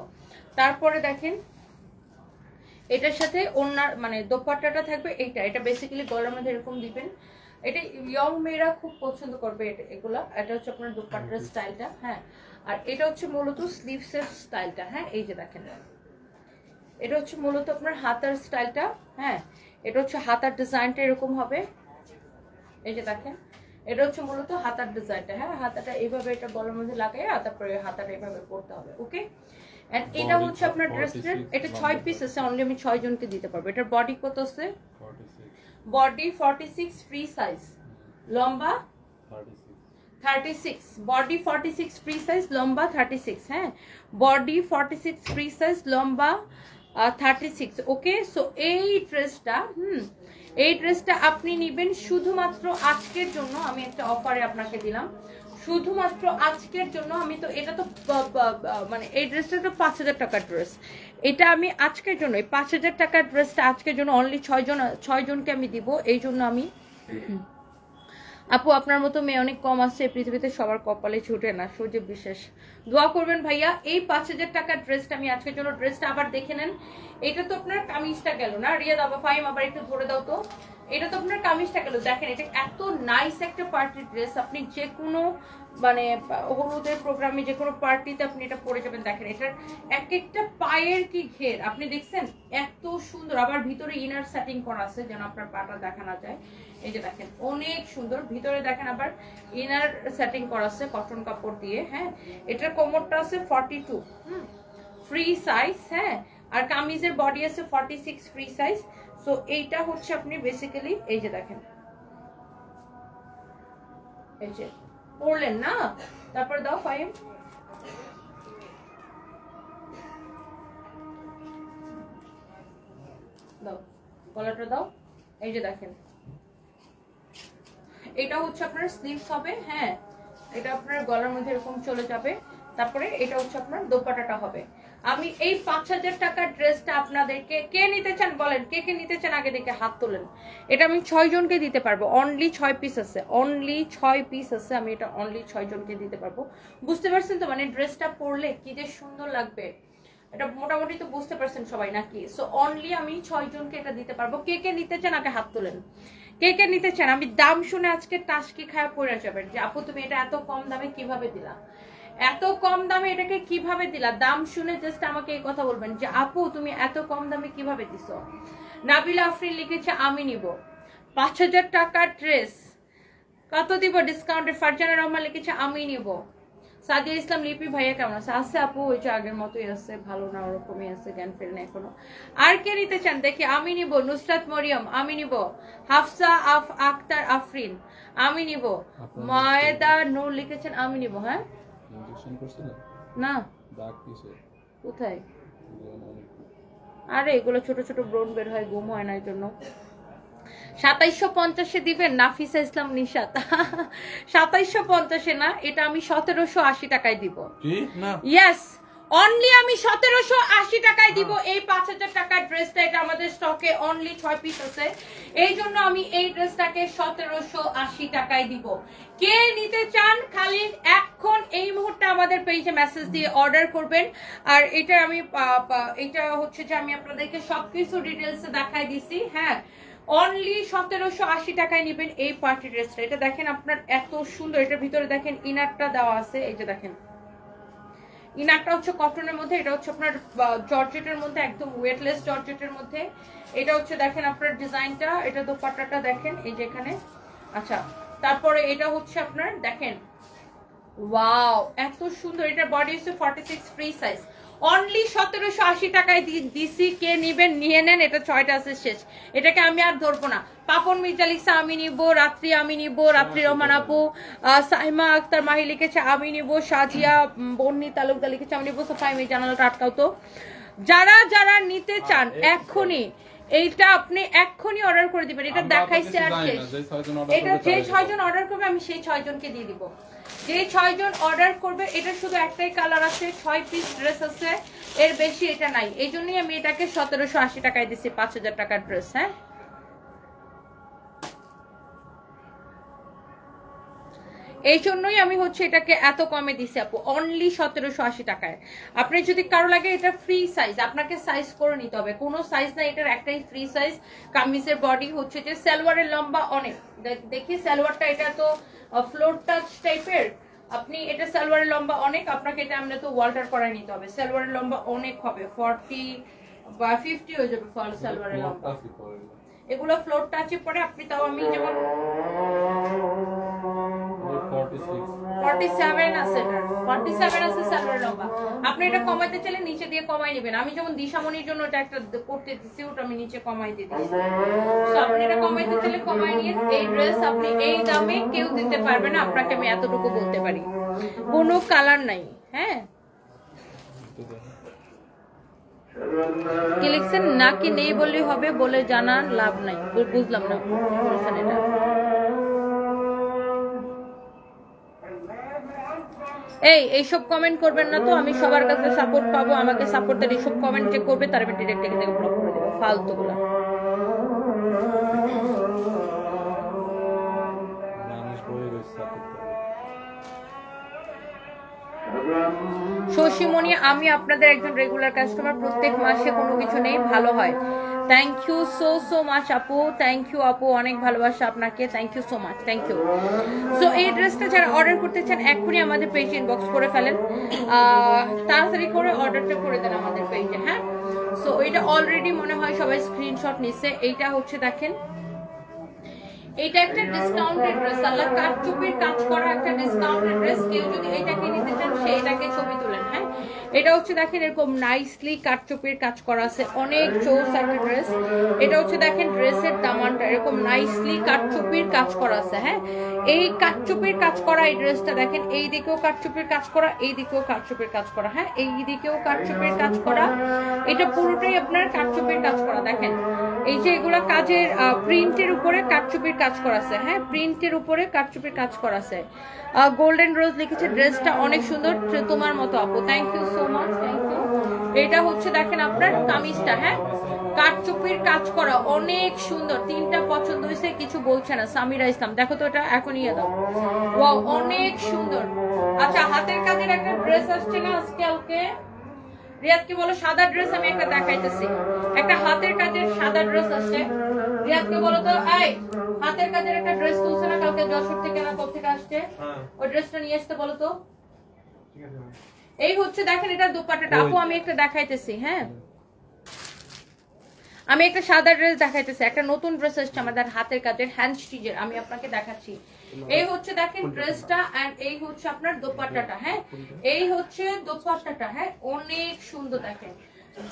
তারপরে দেখেন এটার সাথে ওনার মানে দোপাট্টাটা থাকবে এইটা, এটা বেসিক্যালি গলার মধ্যে এরকম দিবেন। এটা ইয়ং মেয়েরা খুব পছন্দ করবে এগুলা। এটা হচ্ছে আপনার দোপাট্টার স্টাইলটা। হ্যাঁ, আর এটা হচ্ছে মূলত স্লিভসের স্টাইলটা। হ্যাঁ, এই যে দেখেন এটা হচ্ছে মূলত আপনার হাতার স্টাইলটা। হ্যাঁ, এটা হচ্ছে হাতার ডিজাইনটা এরকম হবে, এই যে দেখেন এটা হচ্ছে মূলত হাতার ডিজাইনটা। হ্যাঁ, হাতাটা এইভাবে এটা গলার মধ্যে লাগাই, তারপরে হাতাটা এইভাবে করতে হবে। ওকে, এন্ড এটা হচ্ছে আপনার ড্রেসের, এটা 6 পিস আছে, অনলি আমি 6 জনকে দিতে পারবো। এটার বডি কত আছে? বডি 46 ফ্রি সাইজ, লম্বা 36, বডি 46 ফ্রি সাইজ, লম্বা 36। হ্যাঁ, বডি 46 ফ্রি সাইজ, লম্বা 36। ওকে, সো এই ড্রেসটা এই ড্রেসটা আপনি নেবেন শুধুমাত্র আজকের জন্য। আমি একটা অফারে আপনাকে দিলাম শুধুমাত্র আজকের জন্য। আমি তো এটা তো মানে এই ড্রেসটা তো 5000 টাকার ড্রেস, এটা আমি আজকের জন্য এই 5000 টাকার ড্রেসটা আজকের জন্য অনলি 6 জনকে আমি দিব। এই জন্য আমি আপু আপনার মতো মেয়ে অনেক কম আছে পৃথিবীতে, সবার কপালে ছুটে না। সুজীব বিশেষ দোয়া করবেন ভাইয়া। এই 5000 টাকার ড্রেসটা আমি আজকের জন্য, ড্রেসটা আবার দেখে নেন। এটা তো আপনার কামিজটা গেল না রিয়া দাবা ফাইম, আবার একটু ধরে দাও তো। এটা তো আপনার কামিজটা গেল, দেখেন এটা এত নাইস একটা পার্টির ড্রেস। আপনি যে কোনো মানে হলুদের প্রোগ্রামে যে কোনো পার্টিতে আপনি এটা পরে যাবেন। দেখেন এটার এক একটা পায়ের কি ঘের আপনি দেখছেন, এত সুন্দর। আবার ভিতরে ইনার সেটিং করা আছে যেন আপনার পাটা দেখা না যায়। এই যে দেখেন অনেক সুন্দর, ভিতরে দেখেন আবার ইনার সেটিং করা আছে কটন কাপড় দিয়ে। হ্যাঁ, এটার কোমরটা আছে 42 ফ্রি সাইজ। হ্যাঁ, আর কামিজের বডি আছে 46 ফ্রি সাইজ। সো এইটা হচ্ছে আপনি বেসিক্যালি এই যে দেখেন, এই যে পরলেন না, তারপর দাও ফাইম, দাও গলাটা দাও। এই যে দেখেন এটা হচ্ছে আপনার স্লিভস হবে। হ্যাঁ, এটা আপনার গলার মধ্যে এরকম চলে যাবে। তারপরে এটা হচ্ছে আপনার দোপাট্টাটা হবে। আমি এই 5000 টাকার ড্রেসটা আপনাদেরকে, কে নিতে চান বলেন, কে কে নিতে চান আগে দেখে হাত তোলেন। এটা আমি 6 জনকে দিতে পারবো, অনলি 6 পিস আছে, অনলি 6 পিস আছে। আমি এটা অনলি 6 জনকে দিতে পারবো। বুঝতে পারছেন তো, মানে ড্রেসটা পরলে কি যে সুন্দর লাগবে, এটা মোটামুটি তো বুঝতে পারছেন সবাই নাকি? সো অনলি আমি 6 জনকে এটা দিতে পারবো। কে কে নিতে চান আগে হাত তোলেন, কে কে নিতে চান। আমি দাম শুনে আজকে টাসকি খায় পড়ে যাবেন যে আপু তুমি এটা এত কম দামে কিভাবে দিলা, এত কম দামে এটাকে কিভাবে দিলা। দাম শুনে জাস্ট আমাকে এই কথা বলবেন যে আপু তুমি এত কম দামে কিভাবে দিছো। নাবিলা আফরিন লিখেছে আমি নিব 5000 টাকার ড্রেস, কত দিব ডিসকাউন্টে। ফারজানা রহমান লিখেছে আমি নিব। সাদিয়া ইসলাম লিপি ভাইয়া কেমন আছে? আছে আপু, ওই যে আগের মতোই আছে, ভালো না ওরকমই আছে, জ্ঞান ফেরে না এখনো। আর কে নিতে চান দেখি, আমি নিব। নুসরাত মরিয়ম আমি নিব। হাফসা আখতার ডিজাইনার আফরিন, আমি নিব। ময়দা নূর লিখেছেন, আমি নিব। হ্যাঁ না কোথায়? আরে এগুলো ছোট ছোট ব্রণ বের হয়, ঘুম হয় না, এই জন্য। 2750 দিবেন নাফিসা ইসলাম নিশাত? 2750 না, এটা আমি 1780 টাকায় দিব। ইয়েস, অনলি আমি 1780 টাকায় দিব এই 5000 টাকার ড্রেসটা। এটা আমাদের স্টকে অনলি 6 পিস আছে, এই জন্য আমি এই ড্রেসটাকে 1780 টাকায় দিব। কে নিতে চান খালি এখন এই মুহূর্তে আমাদের পেজে মেসেজ দিয়ে অর্ডার করবেন। আর এটা আমি এটা হচ্ছে যে আমি আপনাদেরকে সবকিছু ডিটেলসে দেখাই দিছি। হ্যাঁ, অনলি 1780 টাকায় নেবেন এই পার্টি ড্রেসটা। এটা দেখেন আপনার এত সুন্দর, এটার ভিতরে দেখেন ইনারটা দেওয়া আছে, এই যে দেখেন ইনারটা হচ্ছে কটনের মধ্যে, এটা হচ্ছে আপনার জর্জেটের মধ্যে, একদম ওয়েটলেস জর্জেটের মধ্যে। এটা হচ্ছে দেখেন আপনার ডিজাইনটা, এটা দোপাট্টাটা দেখেন এই যে এখানে। আচ্ছা, তারপরে এটা হচ্ছে আপনার দেখেন, ওয়াও এত সুন্দর। এটা বডি হচ্ছে 46 ফ্রি সাইজ, অনলি 1780 টাকায় দিছি। কে নিবেন নিয়ে নেন, এটা 6টা আছে শেষ, এটাকে আমি আর ধরবো না। পাপন মির্জা লিখছে আমি নিব, রাত্রি আমি নিব, রাত্রি রহমান আপু, সাইমা আক্তার মাহি লিখেছে আমি নিব, সাজিয়া বন্নি তালুকদার লিখেছে আমি নিব। সাফাই মে জানালাটা আটকাও তো। যারা যারা নিতে চান এক্ষুনি এইটা আপনি এক্ষুনি অর্ডার করে দিবেন। এটা দেখাইছে আর শেষ, এটা যে 6 জন অর্ডার করবে আমি সেই 6 জনকে দিয়ে দিব। যে 6 জন অর্ডার করবে, এটা শুধু একটাই কালার আছে, 6 পিস ড্রেস আছে, এর বেশি এটা নাই। এই জন্যই আমি এটাকে 1780 টাকায় দিছি 5000 টাকার ড্রেস। হ্যাঁ, এই জন্যই আমি হচ্ছে এটাকে এত কমে দিছি আপু, অনলি 1780 টাকায়। আপনি যদি কারো লাগে, এটা ফ্রি সাইজ, আপনাকে সাইজ করে নিতে হবে, কোনো সাইজ না, এটার একটাই ফ্রি সাইজ। কামিজের বডি হচ্ছে যে সালোয়ারের লম্বা অনেক, দেখি সালোয়ারটা এটা তো ফ্লোর টাচ টাইপের, আপনি এটা সালোয়ারের লম্বা অনেক, আপনাকে এটা আমরা তো ওয়াল্টার করাই নিতে হবে। সালোয়ারের লম্বা অনেক হবে, 40 বা 50 হয়ে যাবে সালোয়ারের লম্বা। এগুলো ফ্লোর টাচে পড়ে, আপনি তাও আমি যেমন 47 আছে, 47 আছে সালোয়ার লম্বা। আপনি এটা কমাইতে চাইলে নিচে দিয়ে কমাই নেবেন। আমি যেমন দিশামণির জন্য এটা একটা করতে দিচ্ছি, ওটা আমি নিচে কমাই দিয়ে দিচ্ছি। তো আপনি এটা কমাইতে চাইলে কমাই নিয়ে, এই ড্রেস আপনি এই দামে কেউ দিতে পারবে না, আপনাকে আমি এতটুকু বলতে পারি। কোনো কালার নাই। হ্যাঁ, কি লিখছেন নাকি নেই বললে হবে, বলে জানার লাভ নাই। বুঝলাম না বলছেন এটা। এইসব কমেন্ট করবেন না তো, আমি সবার কাছে সাপোর্ট পাবো, আমাকে সাপোর্ট দেন। এইসব কমেন্ট যে করবে তার আমি ডিরেক্ট থেকে ব্লক করে দেবো, ফালতুগুলা। শশীমণি, আমি আপনাদের একজন রেগুলার কাস্টমার, প্রত্যেক মাসে কোনো কিছু নেই, ভালো হয়। থ্যাংক ইউ সো মাচ আপু, থ্যাংক ইউ আপু, অনেক ভালোবাসা আপনাকে, thank you so much, thank you. So এই ড্রেসটা যারা অর্ডার করতে চান এক্ষুনি আমাদের পেজে ইনবক্স করে ফেলেন, তাড়াতাড়ি করে অর্ডারটা করে দেন আমাদের পেজে। হ্যাঁ, সো এটা অলরেডি মনে হয় সবাই স্ক্রিনশট নিচ্ছে। এইটা হচ্ছে দেখেন, এটা একটা ডিসকাউন্টেড ড্রেস, আল্লাহ কাটচুপির কাজ করা একটা ডিসকাউন্টেড ড্রেস। কেউ যদি এটাকে নিতে চান সে এটাকে ছবি তুলেন। হ্যাঁ, এটা হচ্ছে দেখেন এরকম নাইসলি কাটচুপির কাজ করা আছে, অনেক চোস একটা ড্রেস। এটা হচ্ছে দেখেন ড্রেসের দামানটা এরকম নাইসলি কাটচুপির কাজ করা আছে। হ্যাঁ, এই কাটচুপির কাজ করা এই ড্রেসটা দেখেন, এই দিকেও কাটচুপির কাজ করা, এই দিকেও কাটচুপির কাজ করা। হ্যাঁ, এই দিকেও কাটচুপির কাজ করা, এটা পুরোটাই আপনার কাটচুপির কাজ করা। দেখেন এই যে এগুলা কাজের প্রিন্টের উপরে কাটচুপির কাজ করা আছে। হ্যাঁ, প্রিন্টের উপরে কাটচুপির কাজ করা আছে। গোল্ডেন রোজ লিখেছে ড্রেসটা অনেক সুন্দর, তোমার মতো আপু, thank you so much, thank you. এটা হচ্ছে দেখেন আপনার কামিজটা, হ্যাঁ কাটচুপির কাজ করা, অনেক সুন্দর। 3টা পছন্দ হয়েছে, কিছু বলছে না। সামিরা ইসলাম, দেখো তো এটা এখন ইয়ে দাও, ওয়াও অনেক সুন্দর। আচ্ছা, হাতের কাজের একটা ড্রেস আসছে না আজকালকে, রিয়াদকে বলো সাদা ড্রেস আমি একটা দেখাইতেছি, একটা হাতের কাজের সাদা ড্রেস আসছে। রিয়াদকে বলো তো, এই হাতের কাজের একটা ড্রেস তুলছে না কালকে যশোর থেকে না কোথা থেকে আসছে, ওই ড্রেসটা নিয়ে আসতে বলো তো। এই হচ্ছে দেখেন এটা দোপাট্টাটা, আপু আমি একটা দেখাইতেছি। হ্যাঁ, আমি একটা সাদা ড্রেস দেখাইতেছি, একটা নতুন ড্রেস আসছে আমাদের হাতের কাজের হ্যান্ড স্টিচের, আমি আপনাকে দেখাচ্ছি। এই হচ্ছে দেখেন ড্রেসটা, এন্ড এই হচ্ছে আপনার দোপাট্টাটা। হ্যাঁ, এই হচ্ছে দোপাট্টাটা। হ্যাঁ, অনেক সুন্দর দেখেন।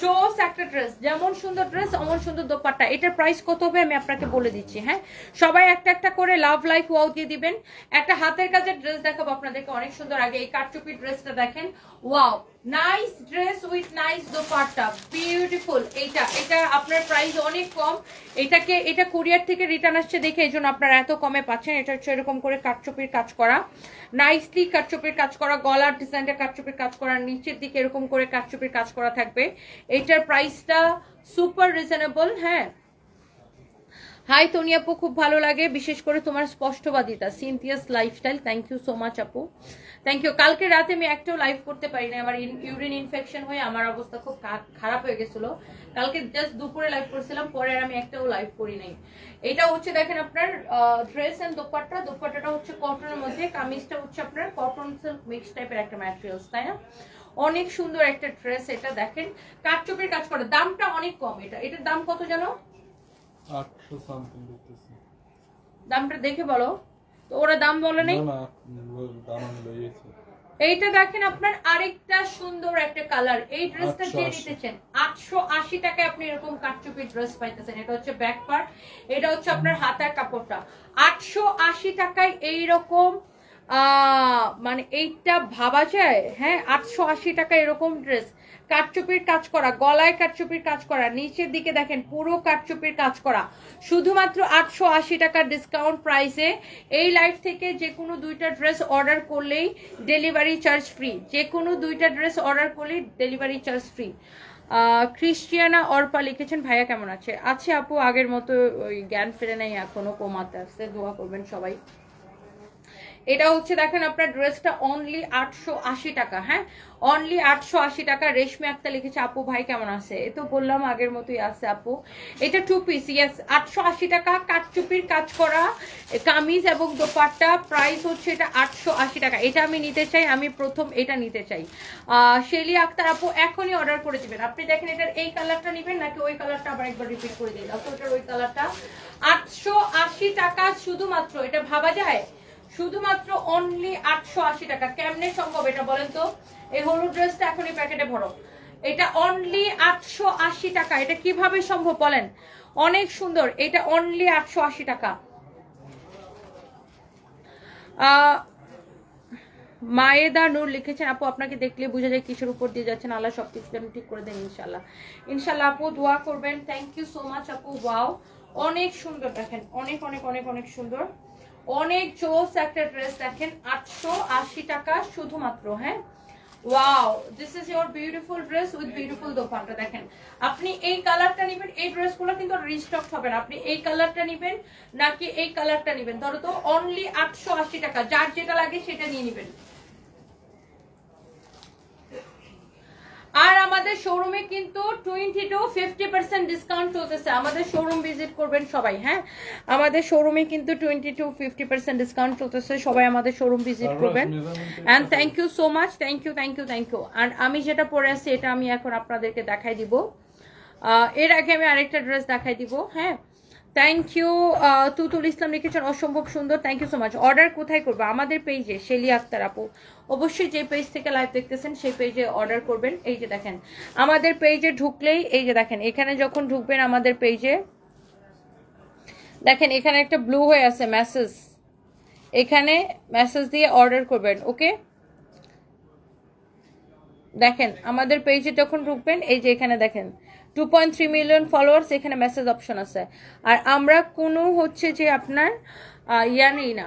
জোস একটা ড্রেস, যেমন সুন্দর ড্রেস অমন সুন্দর দোপাট্টা। এটার প্রাইস কত হবে আমি আপনাকে বলে দিচ্ছি। হ্যাঁ, সবাই একটা একটা করে লাভ লাইক ওয়াও দিয়ে দিবেন। একটা হাতের কাজের ড্রেস দেখাবো আপনাদেরকে, অনেক সুন্দর। আগে এই কাটচুপি ড্রেসটা দেখেন, wow, nice dress with nice dupatta, beautiful. এটা আপনার প্রাইস অনেক কম। এটা কুরিয়ার থেকে রিটার্ন আসছে দেখে এই জন্য আপনারা এত কমে পাচ্ছেন। এটা হচ্ছে এরকম করে কাটচুপির কাজ করা, নাইসলি কাটচুপির কাজ করা, গলার ডিজাইনটা কাটচুপির কাজ করা, নিচের দিকে এরকম করে কাটচুপির কাজ করা থাকবে। এটার প্রাইসটা সুপার রিজনেবল। হ্যাঁ, হাই তনি আপু, খুব ভালো লাগে, বিশেষ করে তোমার স্পষ্টবাদিতা। Cynthia's lifestyle, thank you so much আপু, থ্যাংক ইউ। কালকে রাতে আমি একটাও লাইভ করতে পারি না, আমার ইউরিন ইনফেকশন হয়ে আমার অবস্থা খুব খারাপ হয়ে গেছিল। কালকে জাস্ট দুপুরে লাইভ করছিলাম, পরে আর আমি একটাও লাইভ করি নাই। এটা হচ্ছে দেখেন আপনার ড্রেস এন্ড দোপাট্টা। দোপাট্টাটা হচ্ছে কটনের মধ্যে, কামিজটা হচ্ছে আপনার কটন সিল্ক মিক্স টাইপের একটা ম্যাটেরিয়ালস, তাই না? অনেক সুন্দর একটা ড্রেস। এটা দেখেন কাটচুপির কাজ করে, দামটা অনেক কম। এটার দাম কত জানো? 800 সামথিং দেখতেছি। দামটা দেখে বলো তো, ওরা দাম বলে নাই। না দাম আমি লইয়েছি। এইটা দেখেন আপনার আরেকটা সুন্দর একটা কালার। এই ড্রেসটা যে নিতেছেন 880 টাকায় আপনি এরকম কাটচুপি ড্রেস পাইতেছেন। এটা হচ্ছে ব্যাক পার্ট, এটা হচ্ছে আপনার হাতার কাপড়টা। 880 টাকায় এইরকম মানে এইটা ভাবা যায়? হ্যাঁ, 880 টাকা এরকম ড্রেস, কাটচুপির কাজ করা, গলায় কাটচুপির কাজ করা, নিচের দিকে দেখেন পুরো কাটচুপির কাজ করা, শুধুমাত্র 880 টাকার ডিসকাউন্ট প্রাইসে। এই লাইভ থেকে যে কোনো দুইটা ড্রেস অর্ডার করলেই ডেলিভারি চার্জ ফ্রি, যে কোনো দুইটা ড্রেস অর্ডার করলেই delivery charge free. Christiana Arpa লিখেছেন, ভাইয়া কেমন আছে আপু, আগের মতো ওই জ্ঞান ফিরে নেই, এখনো কমাতে আসছে, দোয়া করবেন সবাই। এটা হচ্ছে দেখেন আপনার ড্রেসটা অনলি 880 টাকা। হ্যাঁ, অনলি 880 টাকা। রেশমি আক্তার লিখেছে, আপু ভাই কেমন আছে? এ তো বললাম আগের মতোই আছে আপু। এটা 2 পিস, ইয়েস, 880 টাকা, কাটচুপির কাজ করা কামিজ এবং দোপাট্টা। প্রাইস হচ্ছে এটা 880 টাকা। এটা আমি নিতে চাই, আমি প্রথম এটা নিতে চাই। শেলি আক্তার আপু এখনই অর্ডার করে দিবেন। আপনি দেখেন এটার এই কালারটা নেবেন নাকি ওই কালারটা, আবার একবার রিপিট করে দিন। আপু এটার ওই কালারটা 880 টাকা শুধুমাত্র। এটা ভাবা যায়? শুধুমাত্র অনলি 880 টাকা। কেমনে সম্ভব এটা বলেন তো? এই হলুদ ড্রেসটা এখনই প্যাকেটে ভরো। এটা অনলি 880 টাকা। এটা কিভাবে সম্ভব বলেন? অনেক সুন্দর। এটা অনলি 880 টাকা। মায়েদা নূর লিখেছেন, আপু আপনাকে দেখলে বোঝা যায় কিসের উপর দিয়ে যাচ্ছেন, আল্লাহ সবকিছু যেন ঠিক করে দেন ইনশাল্লাহ। ইনশাল্লাহ আপু দোয়া করবেন। থ্যাংক ইউ সো মাচ আপু। ওয়াও, অনেক সুন্দর দেখেন, অনেক অনেক অনেক অনেক সুন্দর, অনেক জোস একটা ড্রেস। দেখেন 880 টাকা শুধুমাত্র। হ্যাঁ, wow, this is your beautiful dress with beautiful dupatta. দেখেন আপনি এই কালারটা নেবেন, এই ড্রেসগুলো কিন্তু রিস্টক হবে না। আপনি এই কালারটা নেবেন নাকি এই কালারটা নেবেন? ধরো তো অনলি 880 টাকা, যার যেটা লাগে সেটা নিয়ে নেবেন। আর আমাদের শোরুমে কিন্তু 20 to 50% ডিসকাউন্ট চলতেছে। আমাদের শোরুম ভিজিট করবেন সবাই। হ্যাঁ, আমাদের শোরুমে কিন্তু 20 to 50% ডিসকাউন্ট চলতেছে, সবাই আমাদের শোরুম ভিজিট করবেন। And thank you so much, thank you thank you thank you. আর আমি যেটা পরে আছি এটা আমি এখন আপনাদেরকে দেখাই দিব। এর আগে আমি আরেকটা ড্রেস দেখাই দিব। হ্যাঁ, থ্যাংক ইউ। তুতুল ইসলাম লিখেছেন, অসম্ভব সুন্দর, thank you so much. Order কোথায় করবো? আমাদের পেজে, শেলি আক্তার আপু। অবশ্যই যে পেজ থেকে লাইভ দেখতেছেন সেই পেজে অর্ডার করবেন। এই যে দেখেন আমাদের পেজে ঢুকলেই, এই যে দেখেন এখানে যখন ঢুকবেন আমাদের পেজে, দেখেন এখানে একটা ব্লু হয়ে আছে মেসেজ, এখানে মেসেজ দিয়ে অর্ডার করবেন। ওকে, দেখেন আমাদের পেজে যখন ঢুকবেন, এই যে এখানে দেখেন 2.3 মিলিয়ন ফলোয়ার্স, এখানে মেসেজ অপশন আছে। আর আমরা কোনো হচ্ছে যে আপনার ইয়া নেই না,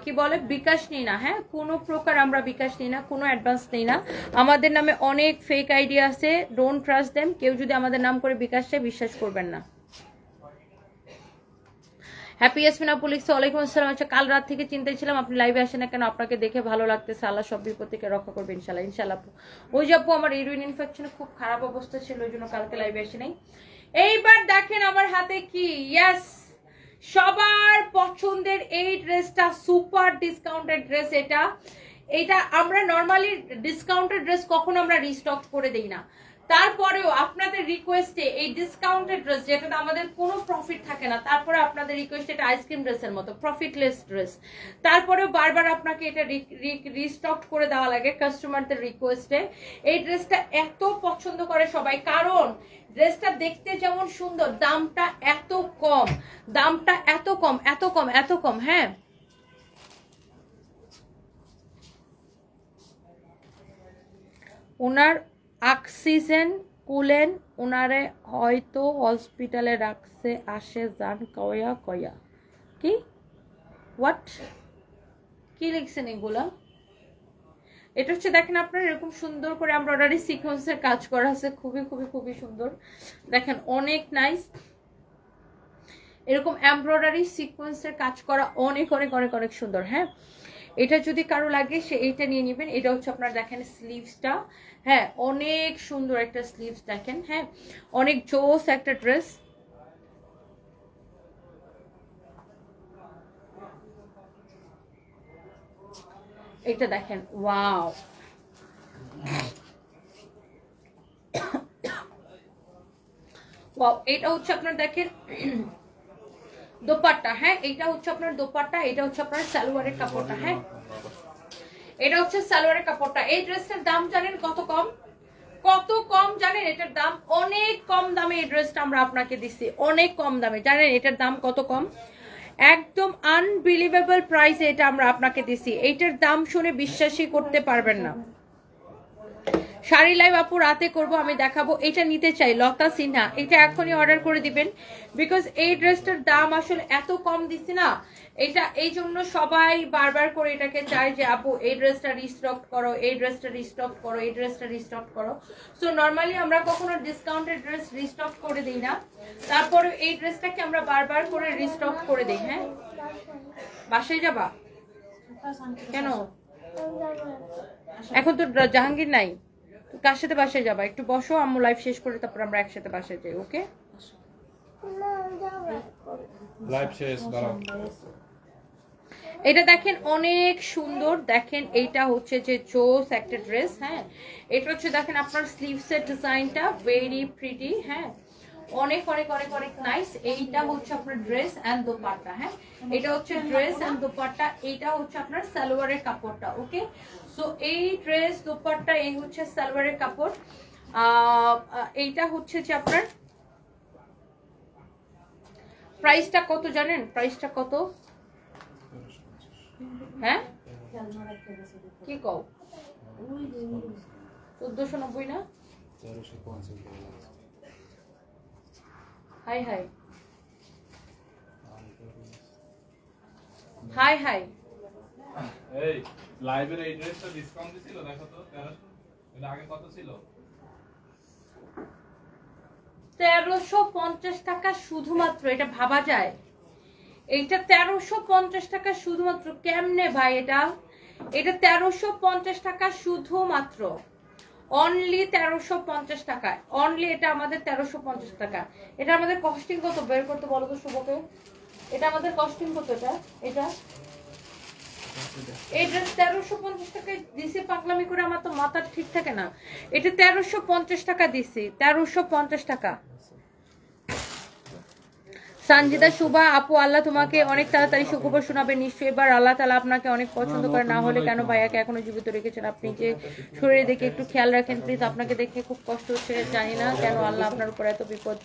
কি বলে, বিকাশ নেই না। হ্যাঁ, কোনো প্রকার আমরা বিকাশ নেই না, কোনো অ্যাডভান্স নেই না। আমাদের নামে অনেক ফেক আইডি আছে, ডোন্ট ট্রাস্ট দেম। কেউ যদি আমাদের নাম করে বিকাশ চায় বিশ্বাস করবেন না। হ্যাপি ইয়াসমিন আপু লিখছে, ওয়ালাইকুম আসসালাম। আচ্ছা, কাল রাত থেকে চিন্তায় ছিলাম আপনি লাইভে আসেন না কেন, আপনাকে দেখে ভালো লাগতেছে, আল্লাহ সব বিপদ থেকে রক্ষা করবে ইনশাল্লাহ। ইনশাল্লাহ আপু, ওই যে আপু আমার ইউরিন ইনফেকশনে খুব খারাপ অবস্থা ছিল, ওই জন্য কালকে লাইভে আসি নাই। এইবার দেখেন আমার হাতে কি, ইয়েস, সবার পছন্দের এই ড্রেসটা, সুপার ডিসকাউন্টেড ড্রেস। এটা আমরা নর্মালি ডিসকাউন্টেড ড্রেস কখনো আমরা রিস্টক করে দেই না, তারপরেও আপনাদের রিকোয়েস্টে এই ডিসকাউন্টেড ড্রেস, যেটা আমাদের কোনো প্রফিট থাকে না, তারপরে আপনাদের রিকোয়েস্টে এটা আইসক্রিম ড্রেসের মতো প্রফিটলেস ড্রেস, তারপরেও বারবার আপনাকে এটা রিস্টক করে দেওয়া লাগে কাস্টমারদের রিকোয়েস্টে। এই ড্রেসটা এত পছন্দ করে সবাই, কারণ ড্রেসটা দেখতে যেমন সুন্দর, দামটা এত কম, দামটা এত কম, এত কম, এত কম। হ্যাঁ, ওনার অক্সিজেন কুলেন, ওনারে হয়তো হসপিটালে রাখছে, আসে যান কয়া কয়া। কি হোয়াট কি লিখছেন এগুলা? এটা হচ্ছে দেখেন আপনার এরকম সুন্দর করে এমব্রয়ডারি সিকোয়েন্সের কাজ করা আছে, খুবই খুবই খুবই সুন্দর, দেখেন অনেক নাইস। এরকম এমব্রয়ডারি সিকোয়েন্সের কাজ করা অনেক অনেক অনেক অনেক সুন্দর। হ্যাঁ, এটা যদি কারো লাগে সে এইটা নিয়ে নেবেন। এটা হচ্ছে আপনার দেখেন স্লিভসটা, হ্যাঁ অনেক সুন্দর একটা স্লিভস দেখেন, হ্যাঁ অনেক জোস একটা ড্রেস। এটা দেখেন, ওয়াও, ওয়াও। এটা হচ্ছে আপনার দেখেন দোপাট্টা, হ্যাঁ এটা হচ্ছে আপনার দোপাট্টা, এটা হচ্ছে আপনার সালোয়ারের কাপড়টা। হ্যাঁ, এটা হচ্ছে সালোয়ারের কাপড়টা। এই ড্রেসটার দাম জানেন কত কম? কত কম জানেন? এটার দাম অনেক কম দামে এই ড্রেসটা আমরা আপনাকে দিচ্ছি, অনেক কম দামে। জানেন এটার দাম কত কম? একদম আনবিলিভেবল প্রাইসে এটা আমরা আপনাকে দিচ্ছি। এইটার দাম শুনে বিশ্বাসই করতে পারবেন না। শাড়ি লাইভ আপু রাতে করব, আমি দেখাবো। এটা নিতে চাই লতা সিনহা, এটা এখনই অর্ডার করে দিবেন, বিকজ এই ড্রেসটার দাম আসলে এত কম দিচ্ছি না, এটা এই জন্য সবাই বারবার করে এটাকে চায় যে আপু এই ড্রেসটা রিস্টক করো, এই ড্রেসটা রিস্টক করো, এই ড্রেসটা রিস্টক করো। সো নর্মালি আমরা কখনো ডিসকাউন্টেড ড্রেস রিস্টক করে দিই না, তারপরে এই ড্রেসটাকে আমরা বারবার করে রিস্টক করে দিই। হ্যাঁ, বাসায় যাবা কেন? এখন তো জাহাঙ্গীর নাই, কার সাথে বাসায় যাবা? একটু বসো, আম্মু লাইভ শেষ করে তারপর আমরা একসাথে বাসায় যাই। ওকে, লাইভ শেষ, দাঁড়াও। এটা দেখেন অনেক সুন্দর, দেখেন এইটা হচ্ছে যে জোস একটা ড্রেস। হ্যাঁ, এটা হচ্ছে দেখেন আপনার স্লিভসের ডিজাইনটা ভেরি প্রিটি, হ্যাঁ অনেক অনেক অনেক অনেক নাইস। এইটা হচ্ছে আপনার ড্রেস এন্ড দোপাট্টা। হ্যাঁ, এটা হচ্ছে ড্রেস এন্ড দোপাট্টা, এইটা হচ্ছে আপনার সালোয়ারের কাপড়টা। ওকে, সো এই ড্রেস দোপাট্টা, এই হচ্ছে সালোয়ারের কাপড়। এইটা হচ্ছে যে আপনার প্রাইসটা কত জানেন? প্রাইসটা কত? হ্যাঁ কি কও? 1490 না? হাই হাই হাই হাই, এই লাইভের এই ড্রেসটা ডিসকাউন্ট দিছিল, দেখো তো 1300, এটা আগে কত ছিল? 1350 টাকা শুধুমাত্র। এটা ভাবা যায়? এইটা 1350 টাকা শুধুমাত্র। কেমনে ভাই? এটা 1350 টাকা শুধুমাত্র, অনলি 1350 টাকা, অনলি। এটা আমাদের 1350 টাকা। এটা আমাদের কস্টিং কত বের করতে বলো তো শুভকে? এটা আমাদের কস্টিং কত? এটা এই ড্রেস 1350 টাকায় দিছি, পাগলামি করে আমার তো মাথা ঠিক থাকে না। এটা 1350 টাকা দিছি, 1350 টাকা। সঞ্জিদা শুভা আপু, আল্লাহ তোমাকে অনেক তাড়াতাড়ি সুখবর শোনাবে নিশ্চয়ই। এবার আল্লাহ তাআলা আপনাকে অনেক পছন্দ করে, না হলে কেন ভাইয়াকে এখনো জীবিত রেখেছেন? আপনি যে শরীরে দেখে একটু খেয়াল রাখেন প্লিজ। আপনাকে দেখে খুব কষ্ট হচ্ছে, জানি না কেন আল্লাহ আপনার উপর এত বিপদ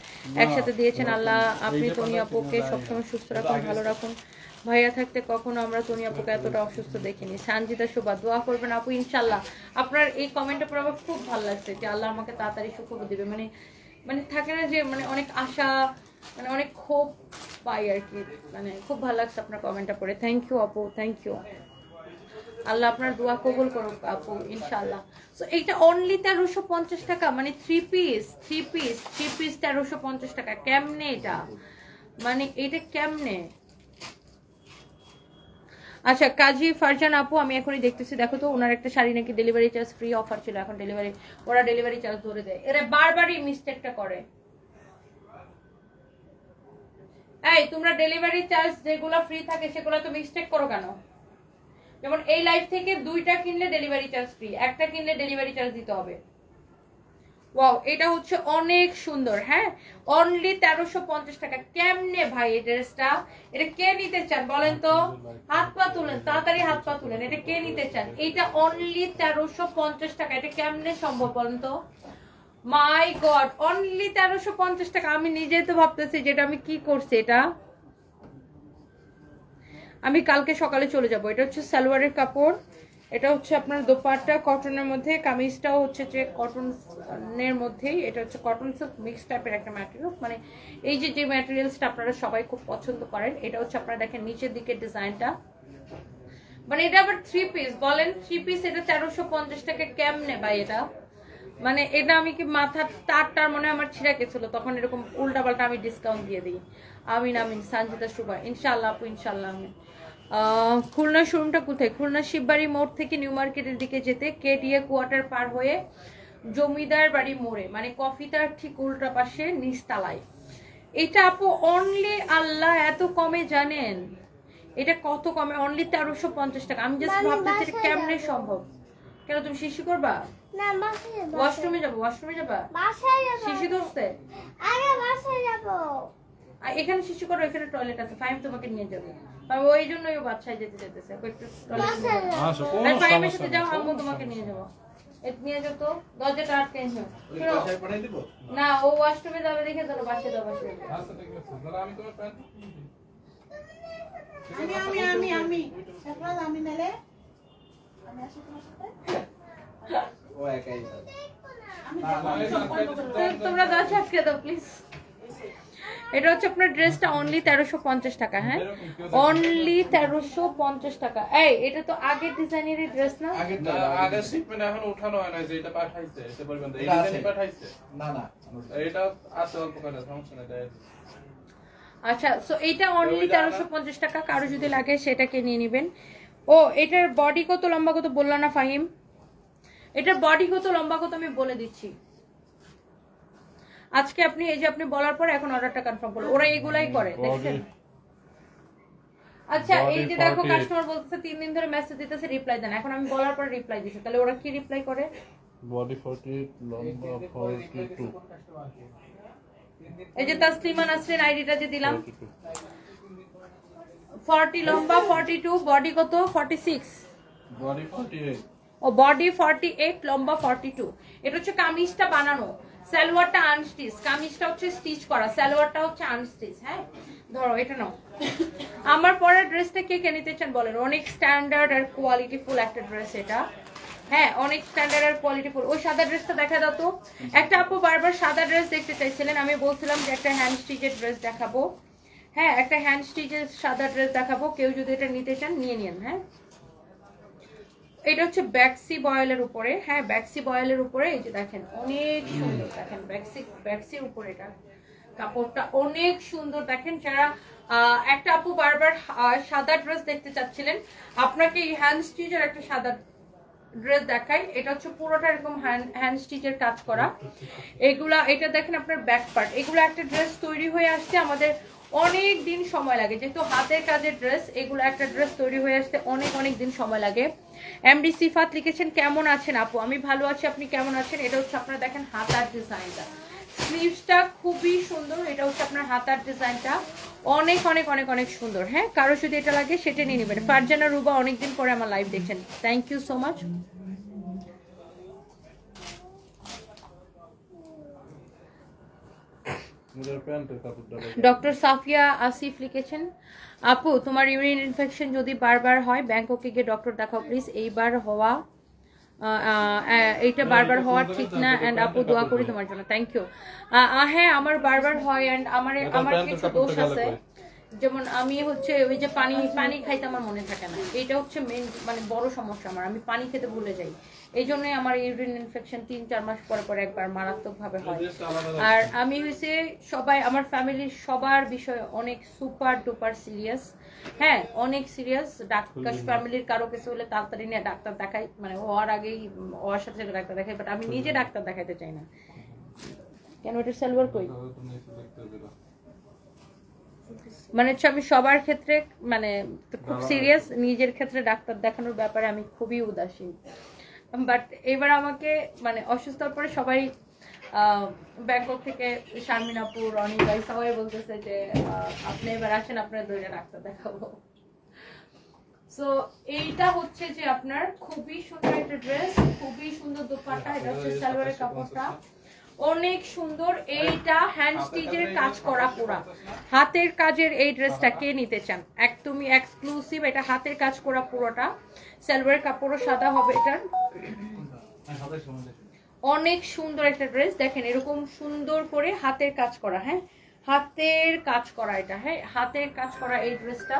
একসাথে দিয়েছেন। আল্লাহ আপনি তনি আপুকে সবসময় সুস্থ রাখুন, ভালো রাখুন। ভাইয়া থাকতে কখনো আমরা তনি আপুকে এতটা অসুস্থ দেখিনি। সঞ্জিদা শুভা, দোয়া করবেন আপু ইনশাল্লাহ। আপনার এই কমেন্টের পর আমার খুব ভালো লাগছে যে আল্লাহ আমাকে তাড়াতাড়ি সুখবর দিবে। মানে থাকে না যে মানে অনেক আশা, মানে অনেক ক্ষোভ পাই আর কি। মানে খুব ভালো লাগছে আপনার কমেন্টটা পড়ে। থ্যাংক ইউ আপু, থ্যাংক ইউ। আল্লাহ আপনার দোয়া কবুল করুক আপু ইনশাআল্লাহ। সো এইটা অনলি 1350 টাকা, মানে থ্রি পিস 1350 টাকা। কেমনে এটা? মানে এটা কেমনে? আচ্ছা, কাজী ফারজান আপু, আমি এখনই দেখতেছি, দেখো তো ওনার একটা শাড়ি নাকি ডেলিভারি চার্জ ফ্রি অফার ছিল, এখন ওরা ডেলিভারি চার্জ ধরে দেয়। এরা বারবারই মিস্টেকটা করে। এই তোমরা ডেলিভারি চার্জ যেগুলো ফ্রি থাকে সেগুলো তো মিস্টেক করো কেন? যেমন এই লাইভ থেকে 2টা কিনলে ডেলিভারি চার্জ ফ্রি, একটা কিনলে ডেলিভারি চার্জ দিতে হবে। ওয়াও, এটা হচ্ছে অনেক সুন্দর। হ্যাঁ, অনলি 1350 টাকা। কেমনে ভাই এই ড্রেসটা? এটা কে নিতে চান বলেন তো? হাত পা তুলেন, তাড়াতাড়ি হাত পা তুলেন। এটা কে নিতে চান? এটা অনলি 1350 টাকা। এটা কেমনে সম্ভব বলেন তো? মাই গড, অনলি 1350 টাকা। আমি নিজেই তো ভাবতেছি যেটা আমি কি করছি। এটা আমি কালকে সকালে চলে যাব। এটা হচ্ছে সালোয়ারের কাপড়, এটা হচ্ছে আপনার দোপাট্টা কটনের মধ্যে, কামিজটাও হচ্ছে যে কটনের মধ্যেই। এটা হচ্ছে কটন সিল্ক মিক্স টাইপের একটা ম্যাটেরিয়াল, মানে এই যে যে ম্যাটেরিয়ালসটা আপনারা সবাই খুব পছন্দ করেন। এটা হচ্ছে আপনারা দেখেন নিচের দিকের ডিজাইনটা, মানে এটা আবার 3 পিস। বলেন 3 পিস এটা 1350 টাকা কেমনে ভাই? এটা মানে এটা আমি কি মাথার তারটার মনে হয় আমার ছিঁড়া গেছিল, তখন এরকম উল্টা পাল্টা আমি ডিসকাউন্ট দিয়ে দিই। আমিন আমিন, সানজিদা সুবা, ইনশাআল্লাহ আপু, ইনশাআল্লাহ। আমি খুলনা শোরুমটা কোথায়? খুলনা শিববাড়ি মোড় থেকে নিউ মার্কেটের দিকে যেতে কেটিএ কোয়ার্টার পার হয়ে জমিদার বাড়ি মোড়ে, মানে কফিটার ঠিক উল্টা পাশে নিচতলায়। এটা আপু অনলি, আল্লাহ এত কমে জানেন? এটা কত কমে? অনলি 1350 টাকা। আমি জাস্ট ভাবতেছি এটা কেমনে সম্ভব। কেন তুমি শিশু করবা? না, বাসায় যাব। ওয়াশরুমে যাবো? ওয়াশরুমে যাবা? বাসায় যাব। শিশু করতে? আরে বাসায় যাব। আর এখানে শিশু করো, এখানে টয়লেট আছে, ফাইম তোমাকে নিয়ে যাবে। ওই জন্যই ও বাচ্চায় যেতে যেতেছে, একটু টয়লেট নিয়ে যাবো। আসো, কোনো আর ফাইমের সমস্যা সাথে যাও, আম্মু তোমাকে নিয়ে যাবো। নিয়ে যাও তো, দরজাটা আটকে নিও। না, ও ওয়াশরুমে যাবে দেখে চলো, বাসায় যাও, বাসায় যাও। আচ্ছা ঠিক আছে, দাঁড়া আমি তোমার প্যান্ট আমি একবার আমি মেলে আমি আসি তোমার সাথে ও একাই আমি তোমরা দরজা আটকে দাও প্লিজ। এটা হচ্ছে আপনার ড্রেসটা অনলি 1350 টাকা। হ্যাঁ, অনলি 1350 টাকা। এই এটা তো আগের ডিজাইনেরই ড্রেস না? না, আগে শিপমেন্ট এখন উঠানো হয় না, যে এটা পাঠাইছে সে পর্যন্ত এই ডিজাইন পাঠাইছে। না না এটা আছে অল্প করে, সমস্যা নাই। দেয় আচ্ছা, সো এটা অনলি 1350 টাকা। কারো যদি লাগে সেটাকে নিয়ে নেবেন। ও এটার বডি কত লম্বা কত বললা না ফাহিম? এটার বডি কত লম্বা কত আমি বলে দিচ্ছি। আজকে আপনি এই যে আপনি বলার পর এখন অর্ডারটা কনফার্ম করলো। ওরা এগুলাই করে, দেখছেন? আচ্ছা, এই যে দেখো কাস্টমার বলতেছে 3 দিন ধরে মেসেজ দিতেছে, রিপ্লাই দেন। এখন আমি বলার পর রিপ্লাই দিছে, তাহলে ওরা কি রিপ্লাই করে? বডি 48, লম্বা 42। এই যে তাসলিমা নাসরিন আইডিটা যে দিলাম, 40 লম্বা 42, বডি কত 46, বডি 48। ও বডি 48, লম্বা 42। এটা হচ্ছে কামিজটা বানানো, সালোয়ারটা আনস্টিচ, কামিজটা হচ্ছে স্টিচ করা, সালোয়ারটা হচ্ছে আনস্টিচ। হ্যাঁ, ধরো এটা নাও। আমার পরের ড্রেসটা কে কে নিতে চান বলেন? অনেক স্ট্যান্ডার্ড আর কোয়ালিটিফুল একটা ড্রেস এটা। হ্যাঁ, অনেক স্ট্যান্ডার্ড আর কোয়ালিটিফুল। ওই সাদা ড্রেসটা দেখা দাও তো। একটা আপু বারবার সাদা ড্রেস দেখতে চাইছিলেন, আমি বলছিলাম যে একটা হ্যান্ড স্টিচের ড্রেস দেখাবো। হ্যাঁ, একটা হ্যান্ড স্টিচের সাদা ড্রেস দেখাবো, কেউ যদি এটা নিতে চান নিয়ে নিন। হ্যাঁ, এটা হচ্ছে ব্যাক্সি বয়েলের উপরে। হ্যাঁ, ব্যাক্সি বয়েলের উপরে, এই যে দেখেন অনেক সুন্দর, দেখেন ব্যাক্সির উপরে এটা কাপড়টা অনেক সুন্দর। দেখেন, যারা একটা আপু বারবার সাদা ড্রেস দেখতে চাচ্ছিলেন, আপনাকে এই হ্যান্ড স্টিচের একটা সাদা ড্রেস দেখাই। এটা হচ্ছে পুরোটা এরকম হ্যান্ড স্টিচের কাজ করা। এগুলা, এটা দেখেন আপনার ব্যাক পার্ট। এগুলো একটা ড্রেস তৈরি হয়ে আসছে আমাদের অনেক দিন সময় লাগে, যেহেতু হাতের কাজের ড্রেস। এগুলো একটা ড্রেস তৈরি হয়ে আসতে অনেক অনেক দিন সময় লাগে। এমডি সিফাত লিখেছেন, কেমন আছেন আপু? আমি ভালো আছি, আপনি কেমন আছেন? এটা হচ্ছে আপনারা দেখেন হাতার ডিজাইনটা, স্লিভসটা খুবই সুন্দর। এটা হচ্ছে আপনার হাতার ডিজাইনটা অনেক অনেক অনেক অনেক সুন্দর। হ্যাঁ, কারো যদি এটা লাগে সেটা নিয়ে নেবেন। ফারজানা রুবা অনেকদিন পরে আমার লাইভ দেখছেন, thank you so much. Doctor Safia Asif লিখেছেন, আপু তোমার ইউরিন ইনফেকশন যদি বারবার হয় ব্যাংককে গিয়ে ডক্টর দেখাও প্লিজ। এইটা বারবার হওয়া ঠিক না। এন্ড আপু দোয়া করি তোমার জন্য, থ্যাংক ইউ। হ্যাঁ, আমার বারবার হয়, এন্ড আমার কিছু দোষ আছে। যেমন আমি হচ্ছে ওই যে পানি খাইতে আমার মনে থাকে না, এটা হচ্ছে মেন মানে বড় সমস্যা আমার। আমি পানি খেতে ভুলে যাই, এই জন্যই আমার ইউরিন ইনফেকশন 3-4 মাস পরে পরে একবার মারাত্মক ভাবে হয়। আর আমি হয়েছে সবাই আমার ফ্যামিলির সবার বিষয়ে অনেক সুপার ডুপার সিরিয়াস। হ্যাঁ, অনেক সিরিয়াস। ডাক্তার ফ্যামিলির কারো কিছু হলে তাড়াতাড়ি নিয়ে ডাক্তার দেখাই, মানে হওয়ার আগেই হওয়ার সাথে সাথে ডাক্তার দেখাই। বাট আমি নিজে ডাক্তার দেখাইতে চাই না। কেন? এটা সালোয়ার কই? মানে হচ্ছে আমি সবার ক্ষেত্রে মানে খুব সিরিয়াস, নিজের ক্ষেত্রে ডাক্তার দেখানোর ব্যাপারে আমি খুবই উদাসীন। বাট এবার আমাকে মানে অসুস্থতার পরে সবাই ব্যাংকক থেকে শারমিন আপু, রনি ভাই সবাই বলতেছে যে আপনি এবার আসেন, আপনার দুইজন একটা দেখাবো। সো এইটা হচ্ছে যে আপনার খুবই সুন্দর একটা ড্রেস, খুবই সুন্দর দোপাট্টা, এটা হচ্ছে সালোয়ারের কাপড়টা অনেক সুন্দর। এইটা হ্যান্ড স্টিচের কাজ করা পুরা হাতের কাজের এই ড্রেসটা কে নিতে চান একদমই এক্সক্লুসিভ, এটা হাতের কাজ করা পুরোটা, সালোয়ারের কাপড়ও সাদা হবে এটার। অনেক সুন্দর একটা ড্রেস, দেখেন এরকম সুন্দর করে হাতের কাজ করা, হ্যাঁ হাতের কাজ করা এটা, হ্যাঁ হাতের কাজ করা এই ড্রেসটা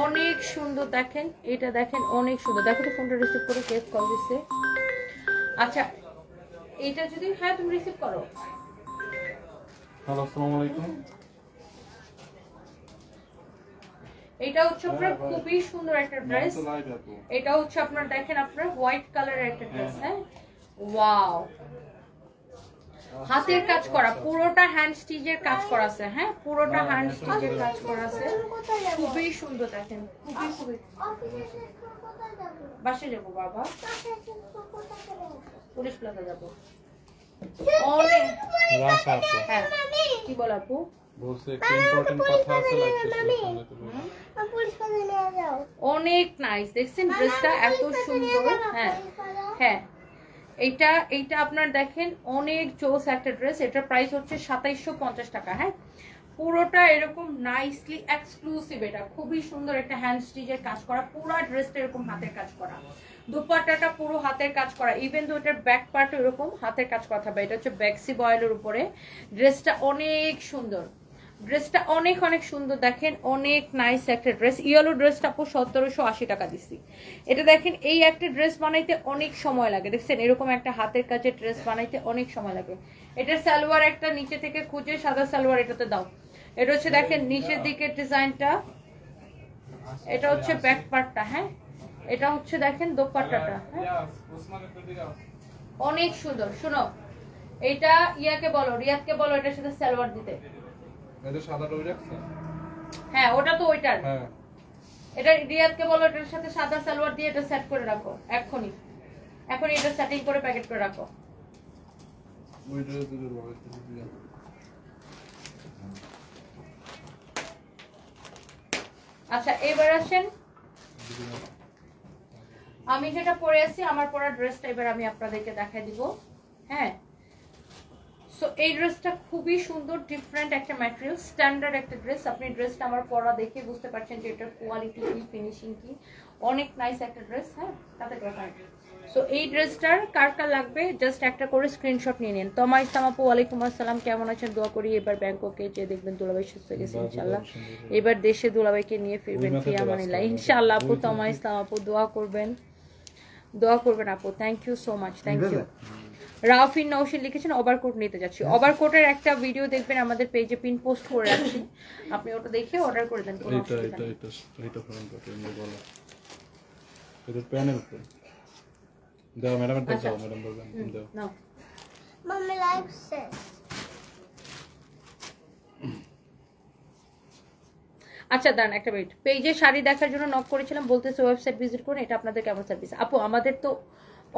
অনেক সুন্দর। দেখেন এটা দেখেন অনেক সুন্দর। দেখো তো ফোনটা রিসিভ করে কে কল দিচ্ছে। আচ্ছা এটা যদি, হ্যাঁ তুমি রিসিভ করো। হ্যালো আসসালামু আলাইকুম। এটা হচ্ছে আপনার খুবই সুন্দর একটা ড্রেস, এটা হচ্ছে আপনার দেখেন আপনার হোয়াইট কালারের একটা ড্রেস, হ্যাঁ ওয়াও হাতের কাজ করা পুরোটা হ্যান্ড স্টিচের কাজ করা আছে, হ্যাঁ পুরোটা হ্যান্ড স্টিচের কাজ করা আছে, খুবই সুন্দর। দেখেন খুবই খুবই বাসে যাবো বাবা, পুলিশ প্লাজা যাবো। অনেক হ্যাঁ কি বল আপু বলছে একটা ইম্পর্টেন্ট কথা আছে লাইক অনেক নাইস। দেখছেন ড্রেসটা এত সুন্দর, হ্যাঁ হ্যাঁ এইটা এইটা আপনার দেখেন অনেক জোস একটা ড্রেস, এটার প্রাইস হচ্ছে 2750 টাকা, হ্যাঁ পুরোটা এরকম নাইসলি এক্সক্লুসিভ, এটা খুবই সুন্দর একটা হ্যান্ড স্টিচের কাজ করা, পুরো ড্রেসটা এরকম হাতের কাজ করা, দুপাট্টাটা পুরো হাতের কাজ করা, ইভেন তো এটার ব্যাক পার্ট এরকম হাতের কাজ করা থাকবে। এটা হচ্ছে ব্যাক্সি বয়েলের উপরে, ড্রেসটা অনেক সুন্দর, ড্রেসটা অনেক অনেক সুন্দর। দেখেন অনেক নাইস একটা ড্রেস, ইয়েলো ড্রেসটা আপু 1780 টাকা দিচ্ছি। এটা দেখেন এই একটা ড্রেস বানাইতে অনেক সময় লাগে, দেখছেন এরকম একটা হাতের কাজের ড্রেস বানাইতে অনেক সময় লাগে। এটার সালোয়ার একটা নিচে থেকে খুঁজে সাদা সালোয়ার এটাতে দাও। এটা হচ্ছে দেখেন নিচের দিকের ডিজাইনটা, এটা হচ্ছে ব্যাক পার্টটা, হ্যাঁ এটা হচ্ছে দেখেন দোপাট্টাটা, অনেক সুন্দর। শুনো এটা ইয়াকে বলো, রিয়াদকে বলো এটার সাথে সালোয়ার দিতে। এটা সাদাটা ওই রাখছে, হ্যাঁ ওটা তো ওইটার, হ্যাঁ এটা রিয়াদকে বলো এটার সাথে সাদা সালোয়ার দিয়ে এটা সেট করে রাখো এখনই, এখনই এটা সেটিং করে প্যাকেট করে রাখো। ওইটা দুটো বড় দিয়ে আচ্ছা এবার আসেন, আমি যেটা পরে আছি আমার পরা ড্রেসটা এবার আমি আপনাদেরকে দেখাই দিব, হ্যাঁ সো এই ড্রেসটা খুবই সুন্দর, ডিফারেন্ট একটা ম্যাটেরিয়াল, স্ট্যান্ডার্ড একটা ড্রেস। আপনি ড্রেসটা আমার পরা দেখে বুঝতে পারছেন যে এটার কোয়ালিটি কি, ফিনিশিং কি, অনেক নাইস একটা ড্রেস, হ্যাঁ তাতে কথা। সো এই ড্রেসটার কার কার লাগবে জাস্ট একটা করে স্ক্রিনশট নিয়ে নিন। তোমা ইসলাম আপু ওয়ালাইকুম আসসালাম, কেমন আছেন? দোয়া করি এবার ব্যাংককে যে দেখবেন দুলাভাই সুস্থ গেছে ইনশাআল্লাহ, এবার দেশে দুলাভাইকে নিয়ে ফিরবেন ফি আমানিল্লাহ ইনশাআল্লাহ। আপু তোমা ইসলাম আপু দোয়া করবেন, দোয়া করবেন আপু, thank you so much, thank you. Rafin Nowshin লিখেছেন ওভারকোট নিতে যাচ্ছি, ওভারকোটের একটা ভিডিও দেখবেন আমাদের পেজে পিন পোস্ট করে রাখছি, আপনি ওটা দেখে অর্ডার করে দেন। কোনো অসুবিধা নেই। এটা ফোন করতে এমনি বলো এটা প্যানেল তো দাও ম্যাডাম, এটা দাও ম্যাডাম বলবেন দাও নাও Mommy likes it. আচ্ছা দাঁড়ান একটা মিনিট, পেজে শাড়ি দেখার জন্য নক করেছিলাম, বলতেছে ওয়েবসাইট ভিজিট করুন, এটা আপনাদের কেমন সার্ভিস? আপু আমাদের তো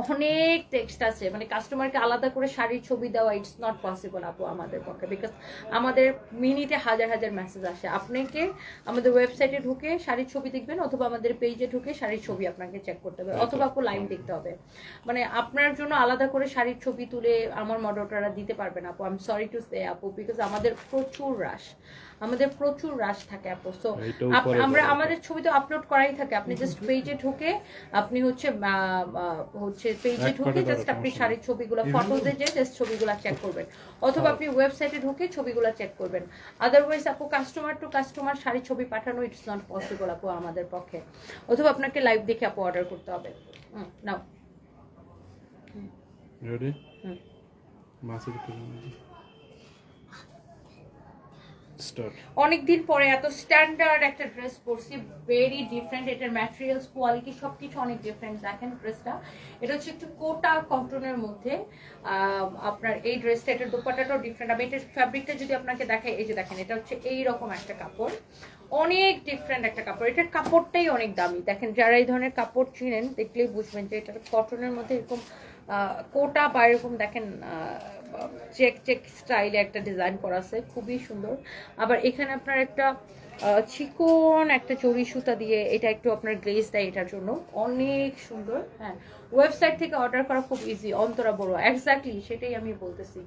অনেক টেক্সট আছে, মানে কাস্টমারকে আলাদা করে শাড়ির ছবি দেওয়া ইটস নট পসিবল আপু আমাদের পক্ষে, বিকজ আমাদের মিনিটে হাজার হাজার মেসেজ আসে। আপনাকে আমাদের ওয়েবসাইটে ঢুকে শাড়ির ছবি দেখবেন, অথবা আমাদের পেজে ঢুকে শাড়ির ছবি আপনাকে চেক করতে হবে, অথবা আপু লাইন দেখতে হবে। মানে আপনার জন্য আলাদা করে শাড়ির ছবি তুলে আমার মডেলটারা দিতে পারবেন আপু, I am sorry to say আপু, বিকজ আমাদের প্রচুর রাশ, আমাদের প্রচুর রাশ থাকে আপু। সো আমরা আমাদের ছবি তো আপলোড করাই থাকে, আপনি জাস্ট পেজে ঢুকে আপনি হচ্ছে পেজে ঢুকে জাস্ট আপনি শাড়ির ছবিগুলো ফটোজে যে জাস্ট ছবিগুলো চেক করবেন, অথবা আপনি ওয়েবসাইটে ঢুকে ছবিগুলো চেক করবেন। আদারওয়াইজ আপু কাস্টমার টু কাস্টমার শাড়ির ছবি পাঠানো ইটস নট পসিবল আপু আমাদের পক্ষে, অথবা আপনাকে লাইভ দেখে আপু অর্ডার করতে হবে। নাও রেডি মাসের অনেকদিন পরে এত স্ট্যান্ডার্ড একটা ড্রেস পরছি, ভেরি ডিফারেন্ট, এটার ম্যাটেরিয়ালস কোয়ালিটি সবকিছু অনেক ডিফারেন্ট। দেখেন ড্রেসটা, এটা হচ্ছে একটু কোটা কটনের মধ্যে আপনার এই ড্রেসটা, এটার দোপাট্টাটাও ডিফারেন্ট। আমি এটার ফ্যাব্রিকটা যদি আপনাকে দেখাই, এই যে দেখেন এটা হচ্ছে এইরকম একটা কাপড়, অনেক ডিফারেন্ট একটা কাপড়, এটার কাপড়টাই অনেক দামি। দেখেন যারা এই ধরনের কাপড় চিনেন দেখলেই বুঝবেন যে এটা কটনের মধ্যে এরকম কোটা বা এরকম দেখেন চেক চেক স্টাইলে একটা ডিজাইন করা আছে, খুবই সুন্দর। আবার এখানে আপনার একটা চিকন একটা চড়ি সুতা দিয়ে এটা একটু আপনার গ্লেজ দেয়, এটার জন্য অনেক সুন্দর। হ্যাঁ, ওয়েবসাইট থেকে অর্ডার করা খুব ইজি, অন্তরা বড়, এক্স্যাক্টলি সেটাই আমি বলতেছি।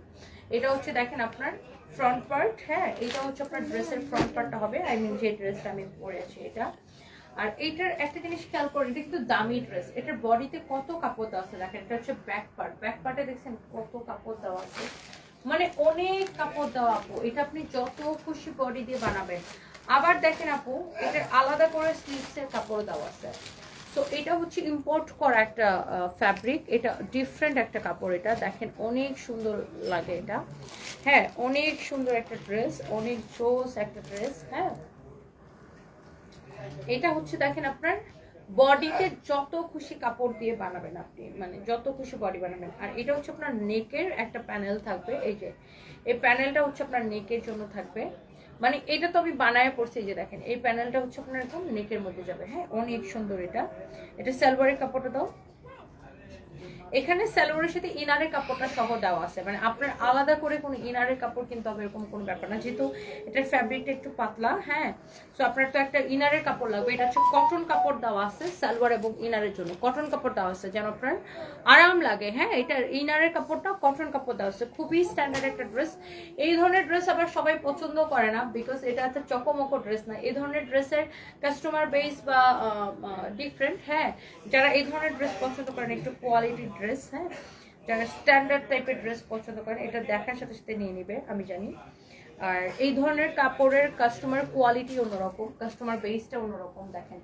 এটা হচ্ছে দেখেন আপনার ফ্রন্ট পার্ট। হ্যাঁ, এটা হচ্ছে আপনার ড্রেসের ফ্রন্ট পার্টটা হবে, আই মিন যে ড্রেসটা আমি পরে আছি এটা। আর এইটার একটা জিনিস খেয়াল করেন, এটা কিন্তু দামি ড্রেস, এটার বডিতে কত কাপড় দেওয়া আছে দেখেন। এটা হচ্ছে ব্যাক পার্ট, ব্যাক পার্টে দেখছেন কত কাপড় দেওয়া আছে, মানে অনেক কাপড় দেওয়া আপু। এটা আপনি যত খুশি বডি দিয়ে বানাবেন। আবার দেখেন আপু, এটার আলাদা করে স্লিভসের কাপড় দেওয়া আছে। সো এটা হচ্ছে ইম্পোর্ট করা একটা ফ্যাব্রিক, এটা ডিফারেন্ট একটা কাপড়। এটা দেখেন অনেক সুন্দর লাগে এটা। হ্যাঁ, অনেক সুন্দর একটা ড্রেস, অনেক জোস একটা ড্রেস। হ্যাঁ, এটা হচ্ছে দেখেন আপনার বডিতে যত খুশি কাপড় দিয়ে বানাবেন আপনি, মানে যত খুশি বডি বানাবেন। আর এটা হচ্ছে আপনার নেকের একটা প্যানেল থাকবে, এই যে এই প্যানেলটা হচ্ছে আপনার নেকের জন্য থাকবে। মানে এটা তো আমি বানায় পড়ছি, যে দেখেন এই প্যানেলটা হচ্ছে আপনার একদম নেকের মধ্যে যাবে। হ্যাঁ, অনেক সুন্দর এটা। এটা সালোয়ারের কাপড়টা দাও, এখানে সালোয়ারের সাথে ইনারের কাপড়টা সহ দেওয়া আছে, মানে আপনার আলাদা করে কোনো ইনারের কাপড় কিন্তু হবে এরকম কোনো ব্যাপার না, যেহেতু এটার ফ্যাব্রিকটা একটু পাতলা। হ্যাঁ, সো আপনার তো একটা ইনারের কাপড় লাগবে। এটা হচ্ছে কটন কাপড় দেওয়া আছে সালোয়ার এবং ইনারের জন্য, কটন কাপড় দেওয়া আছে যেন আপনার আরাম লাগে। হ্যাঁ, এটার ইনারের কাপড়টা কটন কাপড় দেওয়া আছে, খুবই স্ট্যান্ডার্ড একটা ড্রেস। এই ধরনের ড্রেস আবার সবাই পছন্দ করে না, বিকজ এটা একটা চকমকো ড্রেস না। এই ধরনের ড্রেসের কাস্টমার বেস বা ডিফারেন্ট। হ্যাঁ, যারা এই ধরনের ড্রেস পছন্দ করেন, একটু কোয়ালিটির ড্রেস, হ্যাঁ, যারা স্ট্যান্ডার্ড টাইপের ড্রেস পছন্দ করেন, এটা দেখার সাথে সাথে নিয়ে নিবে, আমি জানি। আর এই ধরনের কাপড়ের কাস্টমার কোয়ালিটি অন্যরকম, কাস্টমার বেসটা অন্যরকম। দেখেন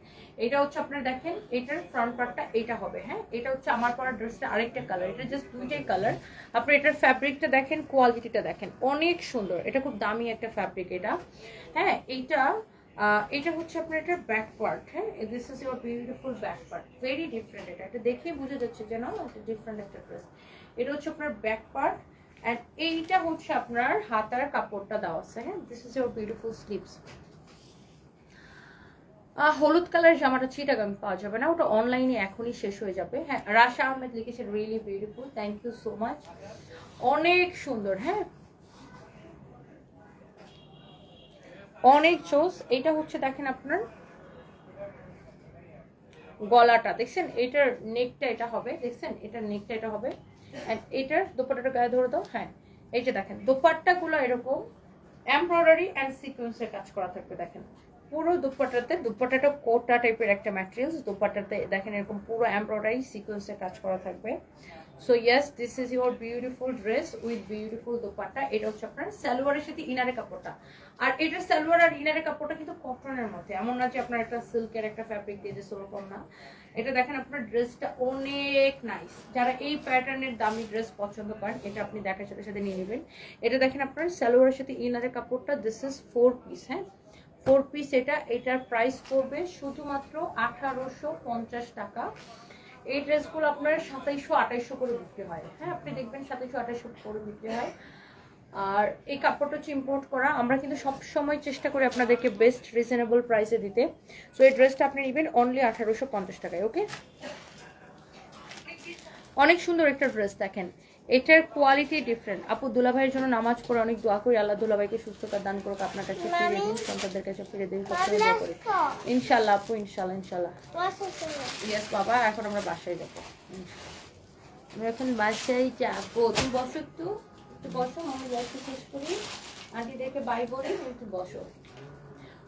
এটা হচ্ছে আপনার, দেখেন এটার ফ্রন্ট পার্টটা এটা হবে। হ্যাঁ, এটা হচ্ছে আমার পরা ড্রেসটা আরেকটা কালার, এটা জাস্ট দুইটাই কালার। আপনি এটার ফ্যাব্রিকটা দেখেন, কোয়ালিটিটা দেখেন, অনেক সুন্দর। এটা খুব দামি একটা ফ্যাব্রিক এটা। হ্যাঁ, এটা হচ্ছে আপনার এটা ব্যাক পার্ট। হ্যাঁ, this is your beautiful back part, very different. এটা দেখে বোঝা যাচ্ছে যে না, এটা ডিফারেন্ট একটা ড্রেস। এটা হচ্ছে আপনার ব্যাক পার্ট, এন্ড এইটা হচ্ছে আপনার হাতার কাপড়টা দেওয়া আছে। হ্যাঁ, this is your beautiful sleeves. হলুদ কালার জামাটা চিটাগাং পাওয়া যাবে না, ওটা অনলাইনে এখনই শেষ হয়ে যাবে। হ্যাঁ, রাশা আহমেদ লিখেছে really beautiful, thank you so much, অনেক সুন্দর। হ্যাঁ, অনেক চোস। এটা হচ্ছে দেখেন আপনার গলাটা দেখছেন, এটার নেকটা এটা হবে, দেখছেন এটার নেকটা এটা হবে। এন্ড এটার দোপাট্টাটা গায়ে ধরে দাও। হ্যাঁ, এই যে দেখেন দোপাট্টাগুলো এরকম এমব্রয়ডারি এন্ড সিকোয়েন্সের কাজ করা থাকবে। দেখেন পুরো দুপাট্টাটা কোটা টাইপের একটা ম্যাটেরিয়ালস, দুপাট্টাতে দেখেন এরকম পুরো এমব্রয়ডারি সিকোয়েন্সের কাজ করা থাকবে। So yes, this is your beautiful dress with beautiful dupatta. এটা হচ্ছে আপনার সালোয়ারের সাথে ইনারের কাপড়টা। আর এটা সালোয়ার আর ইনারের কাপড়টা কিন্তু কটনের মধ্যে, এমন না যে আপনার একটা সিল্কের একটা ফ্যাব্রিক দিয়ে দিয়েছে, ওরকম না। এটা দেখেন আপনার ড্রেসটা অনেক নাইস। যারা এই প্যাটার্নের দামি ড্রেস পছন্দ করেন, এটা আপনি দেখার সাথে সাথে নিয়ে নেবেন। এটা দেখেন আপনার সালোয়ারের সাথে ইনারের কাপড়টা, দিস ইজ 4 পিস। হ্যাঁ, 4 পিস। এটার প্রাইস পড়বে শুধুমাত্র 1850 টাকা। এই ড্রেসগুলো আপনার 2700-2800 করে বিক্রি হয়। হ্যাঁ, আপনি দেখবেন 2700-2800 করে বিক্রি হয়। আর এই কাপড়টা হচ্ছে ইম্পোর্ট করা। আমরা কিন্তু সব সময় চেষ্টা করি আপনাদেরকে বেস্ট রিজনেবল প্রাইসে দিতে। সো এই ড্রেসটা আপনি নেবেন অনলি 1850 টাকায়। ওকে, অনেক সুন্দর একটা ড্রেস। দেখেন এটার কোয়ালিটি ডিফারেন্ট। আপু দুলাভাইয়ের জন্য নামাজ পড়ে অনেক দোয়া করি, আল্লাহ দুলাভাইকে সুস্থতা দান করুক, আপনার কাছে ফিরে দিন, সন্তানদের কাছে ফিরে দিন, সবসময় দোয়া করি ইনশাআল্লাহ আপু, ইনশাআল্লাহ ইনশাআল্লাহ। ইয়েস বাবা, এখন আমরা বাসায় যাবো, আমরা এখন বাসায় যাবো। তুমি বসো, একটু বসো, আমি বসে শেষ করি, আন্টিদেরকে বাই বলি, একটু বসো।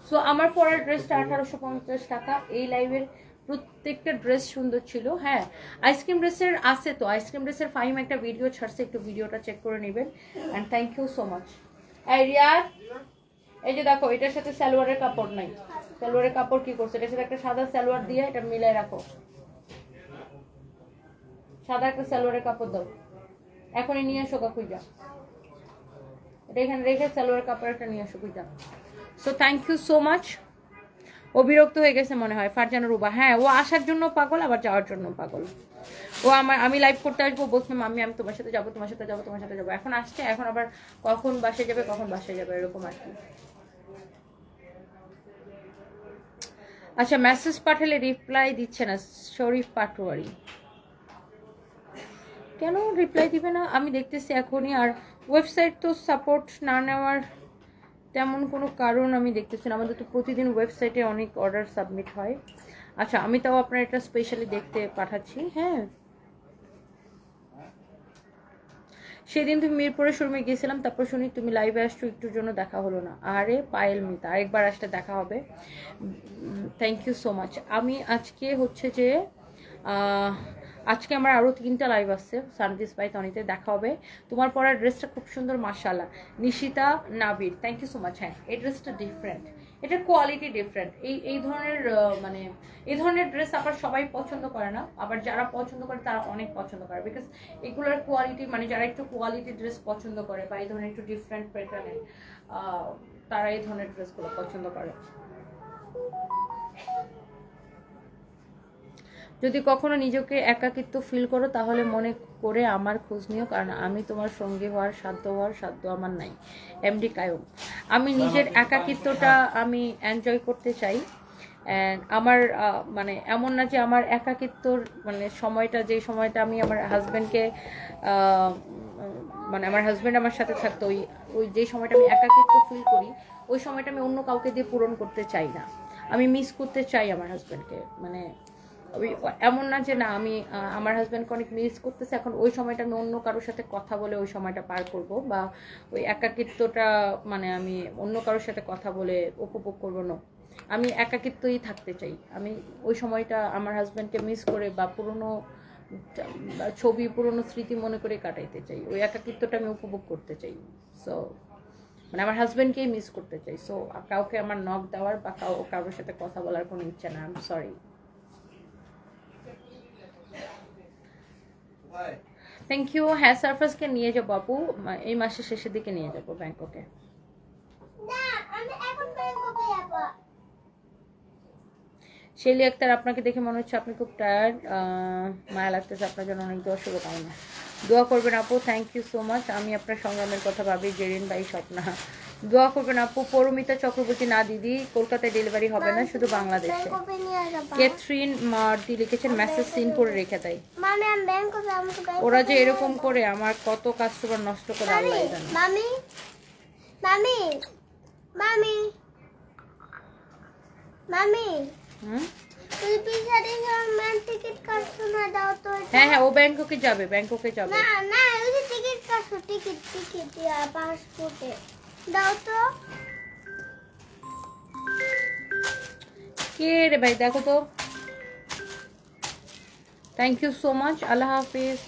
সো আমার পরার ড্রেসটা 1850 টাকা। এই লাইভের প্রত্যেকটা ড্রেস সুন্দর ছিল। হ্যাঁ, আইসক্রিম ড্রেসের আছে তো, আইসক্রিম ড্রেসের ফাইম একটা ভিডিও ছাড়ছে, একটু ভিডিওটা চেক করে নেবেন। And thank you so much. এই রিয়াদ, এই যে দেখো এটার সাথে সালোয়ারের কাপড় নাই, সালোয়ারের কাপড় কি করছে, এটার সাথে একটা সাদা সালোয়ার দিয়ে এটা মিলাই রাখো, সাদা একটা সালোয়ারের কাপড় দাও, এখনই নিয়ে আসো কাকুইটা, এটা এখানে রেখে সালোয়ারের কাপড় একটা নিয়ে আসো কুইটা। So thank you so much. ও বিরক্ত হয়ে গেছে মনে হয়, ফারজানা রুবা। হ্যাঁ, ও আসার জন্য পাগল, আবার যাওয়ার জন্য পাগল। ও আমি লাইভ করতে আসবো, বলছিলাম আমি তোমার সাথে যাবো, তোমার সাথে যাবো, তোমার সাথে যাবো। এখন আসছে, এখন আবার কখন বাসায় যাবে, কখন বাসায় যাবে, এরকম আর কি। আচ্ছা, মেসেজ পাঠালে রিপ্লাই দিচ্ছে না শরীফ পাটোয়ারি। কেন রিপ্লাই দিবে না? আমি দেখতেছি এখনই। আর ওয়েবসাইট তো সাপোর্ট না নেওয়ার তেমন কোনো কারণ আমি দেখতেছি না। আমাদের তো প্রতিদিন ওয়েবসাইটে অনেক অর্ডার সাবমিট হয়। আচ্ছা, আমি তাও আপনার এটা স্পেশালি দেখতে পাঠাচ্ছি। হ্যাঁ, সেদিন তুমি মিরপুরের শোরুমে গিয়েছিলাম, তারপর শুনি তুমি লাইভে আসছো, একটুর জন্য দেখা হলো না। আরে পায়েল মিতা, আরেকবার আসলে দেখা হবে। Thank you so much. আমি আজকে হচ্ছে যে আজকে আমার আরও 3টা লাইভ আসছে সানদিস বাই তনিতে, দেখা হবে। তোমার পরার ড্রেসটা খুব সুন্দর, মাশাআল্লাহ। নিশিতা নাবির, থ্যাংক ইউ সো মাচ। হ্যাঁ, এই ড্রেসটা ডিফারেন্ট, এটার কোয়ালিটি ডিফারেন্ট। এই ধরনের মানে এই ধরনের ড্রেস আবার সবাই পছন্দ করে না, আবার যারা পছন্দ করে তারা অনেক পছন্দ করে। বিকজ এগুলোর কোয়ালিটি, মানে যারা একটু কোয়ালিটি ড্রেস পছন্দ করে বা এই ধরনের একটু ডিফারেন্ট প্যাটার্নের, তারা এই ধরনের ড্রেসগুলো পছন্দ করে। যদি কখনো নিজেকে একাকিত্ব ফিল করো তাহলে মনে করে আমার খোঁজ নিও, কারণ আমি তোমার সঙ্গী হওয়ার সাধ্য আমার নাই। এমডি কায়ুম। আমি নিজের একাকিত্বটা আমি এনজয় করতে চাই। আমার মানে এমন না যে আমার একাকিত্বর মানে সময়টা, যে সময়টা আমি আমার হাজব্যান্ডকে মানে আমার হাজব্যান্ড আমার সাথে থাকতো, ওই যে সময়টা আমি একাকিত্ব ফিল করি, ওই সময়টা আমি অন্য কাউকে দিয়ে পূরণ করতে চাই না। আমি মিস করতে চাই আমার হাজব্যান্ডকে। মানে ওই এমন না যে না আমি আমার হাজব্যান্ডকে অনেক মিস করতেছে, এখন ওই সময়টা আমি অন্য কারোর সাথে কথা বলে ওই সময়টা পার করব, বা ওই একাকিত্বটা মানে আমি অন্য কারোর সাথে কথা বলে উপভোগ করবো না। আমি একাকিত্বই থাকতে চাই। আমি ওই সময়টা আমার হাজব্যান্ডকে মিস করে বা পুরনো ছবি, পুরনো স্মৃতি মনে করে কাটাইতে চাই। ওই একাকিত্বটা আমি উপভোগ করতে চাই। সো মানে আমার হাজব্যান্ডকেই মিস করতে চাই। সো কাউকে আমার নক দেওয়ার বা কারোর সাথে কথা বলার কোনো ইচ্ছা না। I am sorry. Thank you. হ্যাঁ, সারফাসকে নিয়ে যাবো আপু, এই মাসের শেষের দিকে নিয়ে যাবো ব্যাংককে। না, আমি এখন ব্যাংককে যাব। শেলি আক্তার, আপনাকে দেখে মনে হচ্ছে আপনি খুব টায়ার্ড। মায়া লাগতেছে, আপনার জন্য অনেক দোয়া, শুভকামনা। দোয়া করবেন আপু। Thank you so much. আমি আপনার সংগ্রামের কথা ভাবি। জেরিন ভাই, স্বপ্না, দোয়া করবেন আপু। পরমিতা চক্রবর্তী, না দিদি, কলকাতায় ডেলিভারি হবে না, শুধু বাংলাদেশে। ব্যাংককে নিয়ে যাব। ক্যাথরিন মার্টি লিখেছেন, মেসেজ সিন করে রেখে দেয়। মামি, আমি ব্যাংককে আমাকে ব্যাংক। ওরা যে এরকম করে আমার কত কাস্টমার নষ্ট করে আল্লাহ জানে। মামি, মামি, মামি, মামি, তুই পিছাড়ি ম্যান টিকিট কাটছো না, দাও তো। হ্যাঁ হ্যাঁ, ও ব্যাংককে যাবে, ব্যাংককে যাবে। না না, ওই যে টিকিট কাটছো, টিকিট পাসপোর্টে দাও তো। কে রে ভাই, দেখো তো। Thank you so much. আল্লাহ হাফিজ।